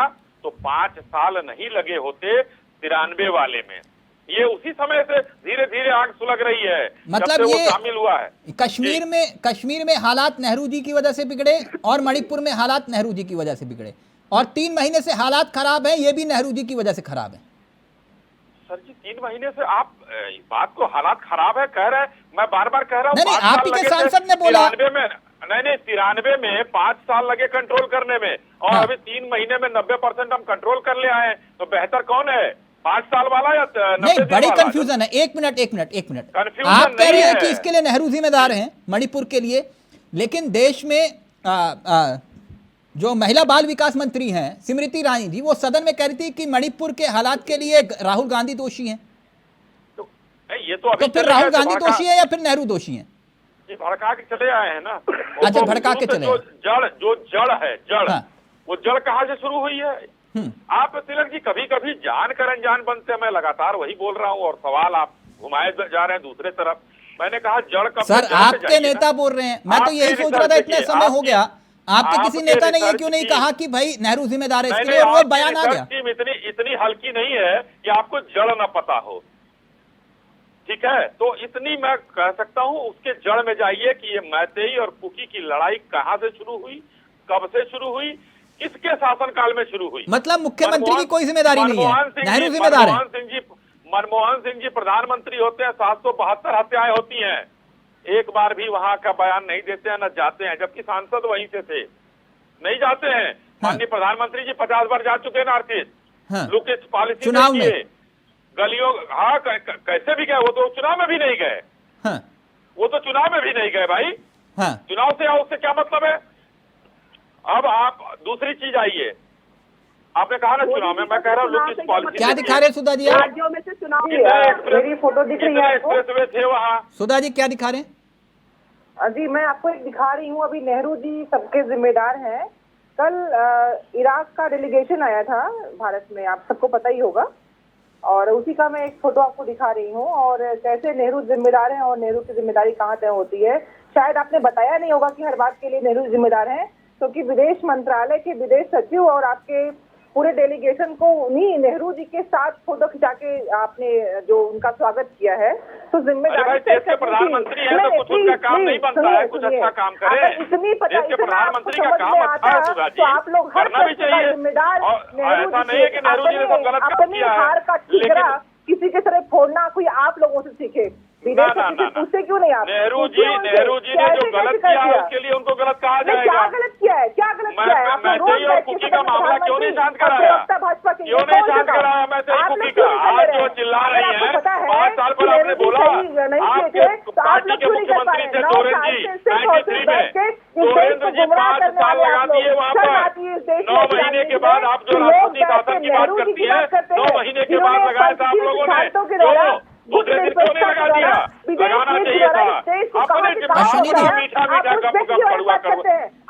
तो 5 साल नहीं लगे होते 93 वाले में। ये उसी समय से धीरे धीरे आग सुलग रही है, मतलब ये ये शामिल हुआ है। कश्मीर में हालात नेहरू जी की वजह से बिगड़े और मणिपुर में हालात नेहरू जी की वजह से बिगड़े, और 3 महीने से हालात खराब है, ये भी नेहरू जी की वजह से खराब है। सर जी 3 महीने से आप इस बात को हालात खराब है कह रहे हैं, मैं बार बार कह रहा हूँ। नहीं, आप ही के सांसद ने बोला। 93 में 5 साल लगे कंट्रोल करने में, और हाँ। अभी 3 महीने में 90% हम कंट्रोल कर ले आए हैं। तो बेहतर कौन है, 5 साल वाला या 90 नहीं, दिन बड़ी वाला? कंफ्यूजन है। एक मिनट Confusion आप कह रहे हैं नहीं कि है। इसके लिए नेहरू जिम्मेदार हैं मणिपुर के लिए, लेकिन देश में जो महिला बाल विकास मंत्री हैं स्मृति ईरानी जी, वो सदन में कह रही थी कि मणिपुर के हालात के लिए राहुल गांधी दोषी हैं। ये तो अभी फिर राहुल गांधी दोषी है या फिर नेहरू दोषी हैं? भड़का के चले आए हैं ना। अच्छा, भड़का के चले। जो जड़ है, हाँ। वो जड़ कहाँ से शुरू हुई है? आप तिलक जी कभी कभी जानकर अनजान बनते हैं। मैं लगातार वही बोल रहा हूँ और सवाल आप घुमाए जा रहे हैं दूसरे तरफ। मैंने कहा जड़ कब? सर आपके नेता बोल रहे हैं, मैं तो यही सोच रहा था इतने समय हो गया, आपके किसी नेता ने ये क्यों नहीं कहा कि भाई नेहरू जिम्मेदार है इसके लिए, और वो बयान आ गया। इतनी हल्की नहीं है कि आपको जड़ न पता हो, ठीक है? तो इतनी मैं कह सकता हूँ, उसके जड़ में जाइए कि ये मैतेई और कुकी की लड़ाई कहाँ से शुरू हुई, कब से शुरू हुई, किसके शासनकाल में शुरू हुई। मतलब मुख्यमंत्री की कोई जिम्मेदारी नहीं है, नेहरू जिम्मेदार है। मनमोहन सिंह जी प्रधानमंत्री होते हैं, 772 हत्याएं होती हैं, एक बार भी वहां का बयान नहीं देते हैं, न जाते हैं, जबकि सांसद वहीं से थे, नहीं जाते हैं। माननीय प्रधानमंत्री जी 50 बार जा चुके हैं north east, look east policy चुनाव में गलियों, हाँ कैसे भी गए, वो तो चुनाव में भी नहीं गए। वो तो चुनाव में भी नहीं गए भाई। चुनाव से उससे क्या मतलब है? अब आप दूसरी चीज आइए, आपने कहा ना चुनाव में, मैं कह रहा हूँ पॉलिसी क्या दिखा रहे सुधा जी? राज्यों में से चुनाव मेरी फोटो दिख रही है एक्सप्रेसवे थे वहाँ। सुधा जी क्या दिखा रहे हैं? जी मैं आपको एक दिखा रही हूँ। अभी नेहरू जी सबके जिम्मेदार हैं। कल इराक का डेलीगेशन आया था भारत में, आप सबको पता ही होगा, और उसी का मैं एक फोटो आपको दिखा रही हूँ, और कैसे नेहरू जिम्मेदार हैं और नेहरू की जिम्मेदारी कहाँ तय होती है। शायद आपने बताया नहीं होगा कि हर बात के लिए नेहरू जिम्मेदार हैं, क्योंकि विदेश मंत्रालय के विदेश सचिव और आपके पूरे डेलीगेशन को उन्हीं नेहरू जी के साथ फोटो खिंचा के आपने जो उनका स्वागत किया है, तो जिम्मेदारी देश के प्रधानमंत्री है तो कुछ उनका काम नहीं बनता है, कुछ अच्छा काम करे। इतनी पता, देश के प्रधानमंत्री का काम अच्छा है सुधा जी, तो आप लोग हर करना भी चाहिए। जिम्मेदार ऐसा नहीं है कि नेहरू जी ने सब गलत काम अपनी किया हार का है, ठिकरा किसी के तरह फोड़ना कोई आप लोगों से सीखे। विदेश से पूछते क्यों नहीं आप? नेहरू जी ने जो गलत किया है उसके लिए उनको गलत कहा जाएगा। क्या गलत किया है? क्या गलत किया है? मैतेई और कुकी का मामला क्यों नहीं शांत कराया? क्यों नहीं शांत कराया मैतेई कुकी का? आज जो चिल्ला रही है, 5 साल पर आपने बोला आपके पार्टी के मुख्यमंत्री थे सोरेन जी 93 में, सोरेंद्र जी 5 साल लगा दिए वहाँ पर। 9 महीने के बाद आप जो राष्ट्रपति शासन की बात करती है, 9 महीने के बाद लगाया था आप लोगों ने, दूसरे दिन क्यों नहीं लगा दिया? लगाना चाहिए था। अश्विनी जी, मीठा मीठा गप कड़वा कर।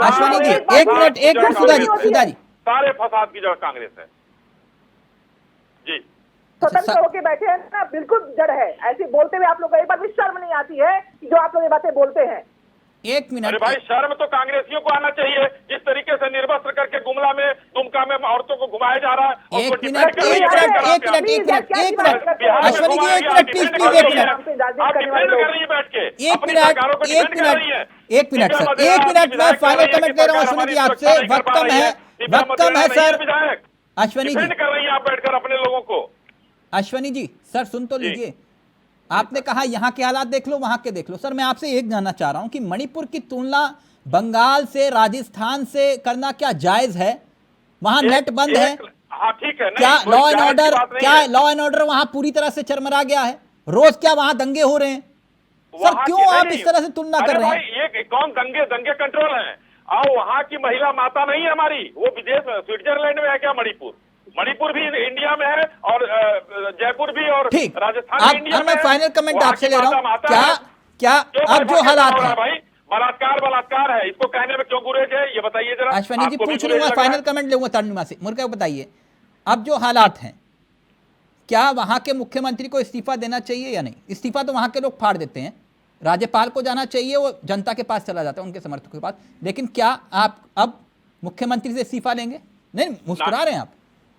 अश्विनी जी एक मिनट सुधा जी सारे फसाद की जड़ कांग्रेस है जी। स्वतंत्र होके बैठे हैं ना, बिल्कुल जड़ है। ऐसे बोलते हुए आप लोग को एक बार भी शर्म नहीं आती है जो आप लोग ये बातें बोलते हैं? एक मिनट। अरे भाई शर्म तो कांग्रेसियों को आना चाहिए, जिस तरीके से निर्वस्त्र करके गुमला में दुमका में औरतों को घुमाया जा रहा है। एक मिनट अश्विनी जी, एक मिनट प्लीज एक मिनट सर, एक मिनट मैं फाइनल कमेंट ले रहा हूँ अश्विनी जी आपसे। वक्त कम है सर। अश्विनी जी कर रही है आप बैठकर अपने लोगों को। अश्विनी जी सर सुन तो लीजिए, आपने कहा यहाँ के हालात देख लो, वहां के देख लो। सर मैं आपसे एक जानना चाह रहा हूं कि मणिपुर की तुलना बंगाल से, राजस्थान से करना क्या जायज है? वहां नेट बंद है। हाँ ठीक है। क्या लॉ एंड ऑर्डर वहां पूरी तरह से चरमरा गया है? रोज क्या वहां दंगे हो रहे हैं? सर क्यों आप इस तरह से तुलना कर रहे हैं? ये कौन दंगे कंट्रोल है? और वहां की महिला माता नहीं है हमारी, वो विदेश में स्विट्जरलैंड में है क्या? मणिपुर भी इंडिया में है और जयपुर भी और राजस्थान इंडिया में। मैं फाइनल कमेंट आपसे ले रहा हूँ, क्या अब जो हालात है भाई, बलात्कार है, इसको कहने में क्यों गुरेज है ये बताइए जरा। अश्विनी जी पूछ लूंगा, फाइनल कमेंट लूंगा तर्जुमा से। मुझे बताइए अब जो हालात हैं, क्या वहां के मुख्यमंत्री को इस्तीफा देना चाहिए या नहीं? इस्तीफा तो वहां के लोग फाड़ देते हैं, राज्यपाल को जाना चाहिए, वो जनता के पास चला जाता है, उनके समर्थकों के पास। लेकिन क्या आप अब मुख्यमंत्री से इस्तीफा लेंगे? नहीं, मुस्कुरा रहे हैं आप।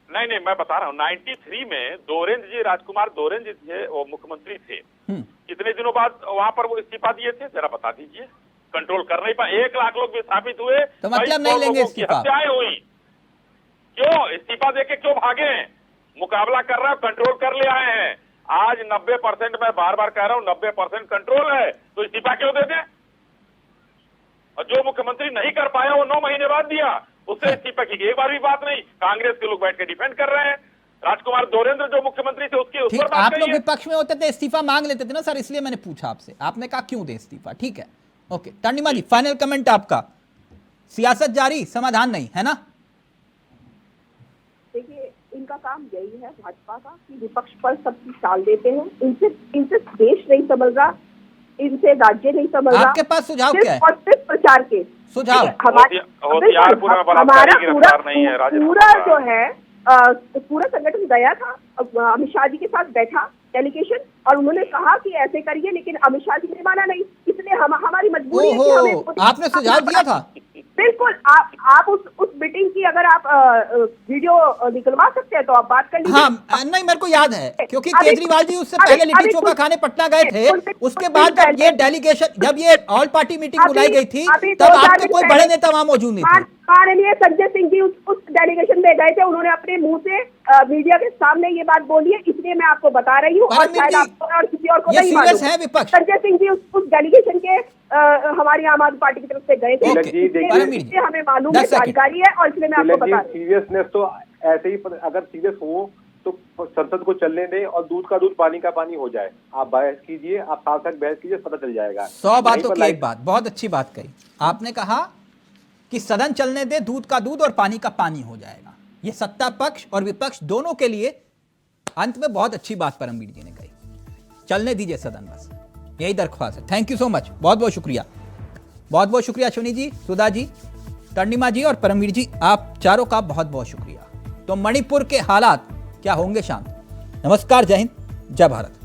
नहीं मैं बता रहा हूँ, 93 में दोरेंद्र जी, राजकुमार दोरेंद्र जी थे, वो मुख्यमंत्री थे। कितने दिनों बाद वहां पर वो इस्तीफा दिए थे जरा बता दीजिए। कंट्रोल कर नहीं पाए, 1 लाख लोग विस्थापित हुए, तो मतलब नहीं लेंगे इस्तीफा? हत्याएं हुई, क्यों इस्तीफा देके क्यों भागे? मुकाबला कर रहा है, कंट्रोल कर ले आए हैं। आज 90%, मैं बार बार कह रहा हूँ 90% कंट्रोल है, तो इस्तीफा क्यों देते? और जो मुख्यमंत्री नहीं कर पाया वो 9 महीने बाद दिया, उससे इस्तीफा की एक बार भी बात नहीं। कांग्रेस के लोग बैठ के डिफेंड कर रहे हैं। राजकुमार दोरेंद्र जो मुख्यमंत्री थे उसके उस पर आप लोग विपक्ष में होते थे, इस्तीफा मांग लेते थे ना सर, इसलिए मैंने पूछा आपसे। आपने कहा क्यों दे इस्तीफा, ठीक है, ओके। टर्निमा जी फाइनल कमेंट आपका। सियासत जारी, समाधान नहीं, है ना? देखिए, इनका काम यही है भाजपा का कि विपक्ष पर सबकी टाल देते हैं। इनसे देश नहीं संभल रहा, इनसे राज्य नहीं संभल रहा। आपके पास सुझाव क्या है? और सिर्फ प्रचार के सुझाव होशियारपुर में बलात्कारी की गिरफ्तार नहीं है। पूरा जो है पूरा संगठन गया था, अमित शाह जी के साथ बैठा डेलीगेशन, और उन्होंने कहा कि ऐसे करिए, लेकिन अमित शाह जी ने माना नहीं। इसलिए हमारी मजबूरी है कि हमें आपने सुझाव दिया था। बिल्कुल, आप उस मीटिंग की अगर आप वीडियो निकलवा सकते हैं तो आप बात कर लीजिए। हाँ, नहीं, मेरे को याद है, क्योंकि केजरीवाल जी उससे पहले लिट्टी चोखा खाने पटना गए थे। उसके बाद जब ये डेलीगेशन, जब ये ऑल पार्टी मीटिंग बुलाई गई थी, तब आपके कोई बड़े नेता वहां मौजूद नहीं थे। माननीय संजय सिंह जी उस डेलीगेशन में गए थे, उन्होंने अपने मुंह से मीडिया के सामने ये बात बोली है, इसलिए मैं आपको बता रही हूँ, और शायद आपको और किसी और को नहीं मालूम है। विपक्ष संजय सिंह जी उस डेलीगेशन के हमारी आम आदमी पार्टी की तरफ से गए थे, इसलिए हमें मालूम है, जानकारी है, और इसलिए मैं आपको बता रही हूँ। सीरियसनेस तो ऐसे ही, अगर सीरियस हो तो संसद को चलने दें और दूध का दूध पानी का पानी हो जाए। आप बहस कीजिए, आप सार्थक बहस कीजिए, पता चल जाएगा। 100 बातों की एक बात, बहुत अच्छी बात कही आपने, कहा कि सदन चलने दे, दूध का दूध और पानी का पानी हो जाएगा। ये सत्ता पक्ष और विपक्ष दोनों के लिए अंत में बहुत अच्छी बात परमवीर जी ने कही। चलने दीजिए सदन, बस यही दरख्वास्त है। थैंक यू सो मच, बहुत बहुत शुक्रिया, बहुत बहुत शुक्रिया अश्विनी जी, सुधा जी, तर्णिमा जी और परमवीर जी, आप चारों का बहुत बहुत शुक्रिया। तो मणिपुर के हालात क्या होंगे शांत? नमस्कार, जय हिंद, जय भारत।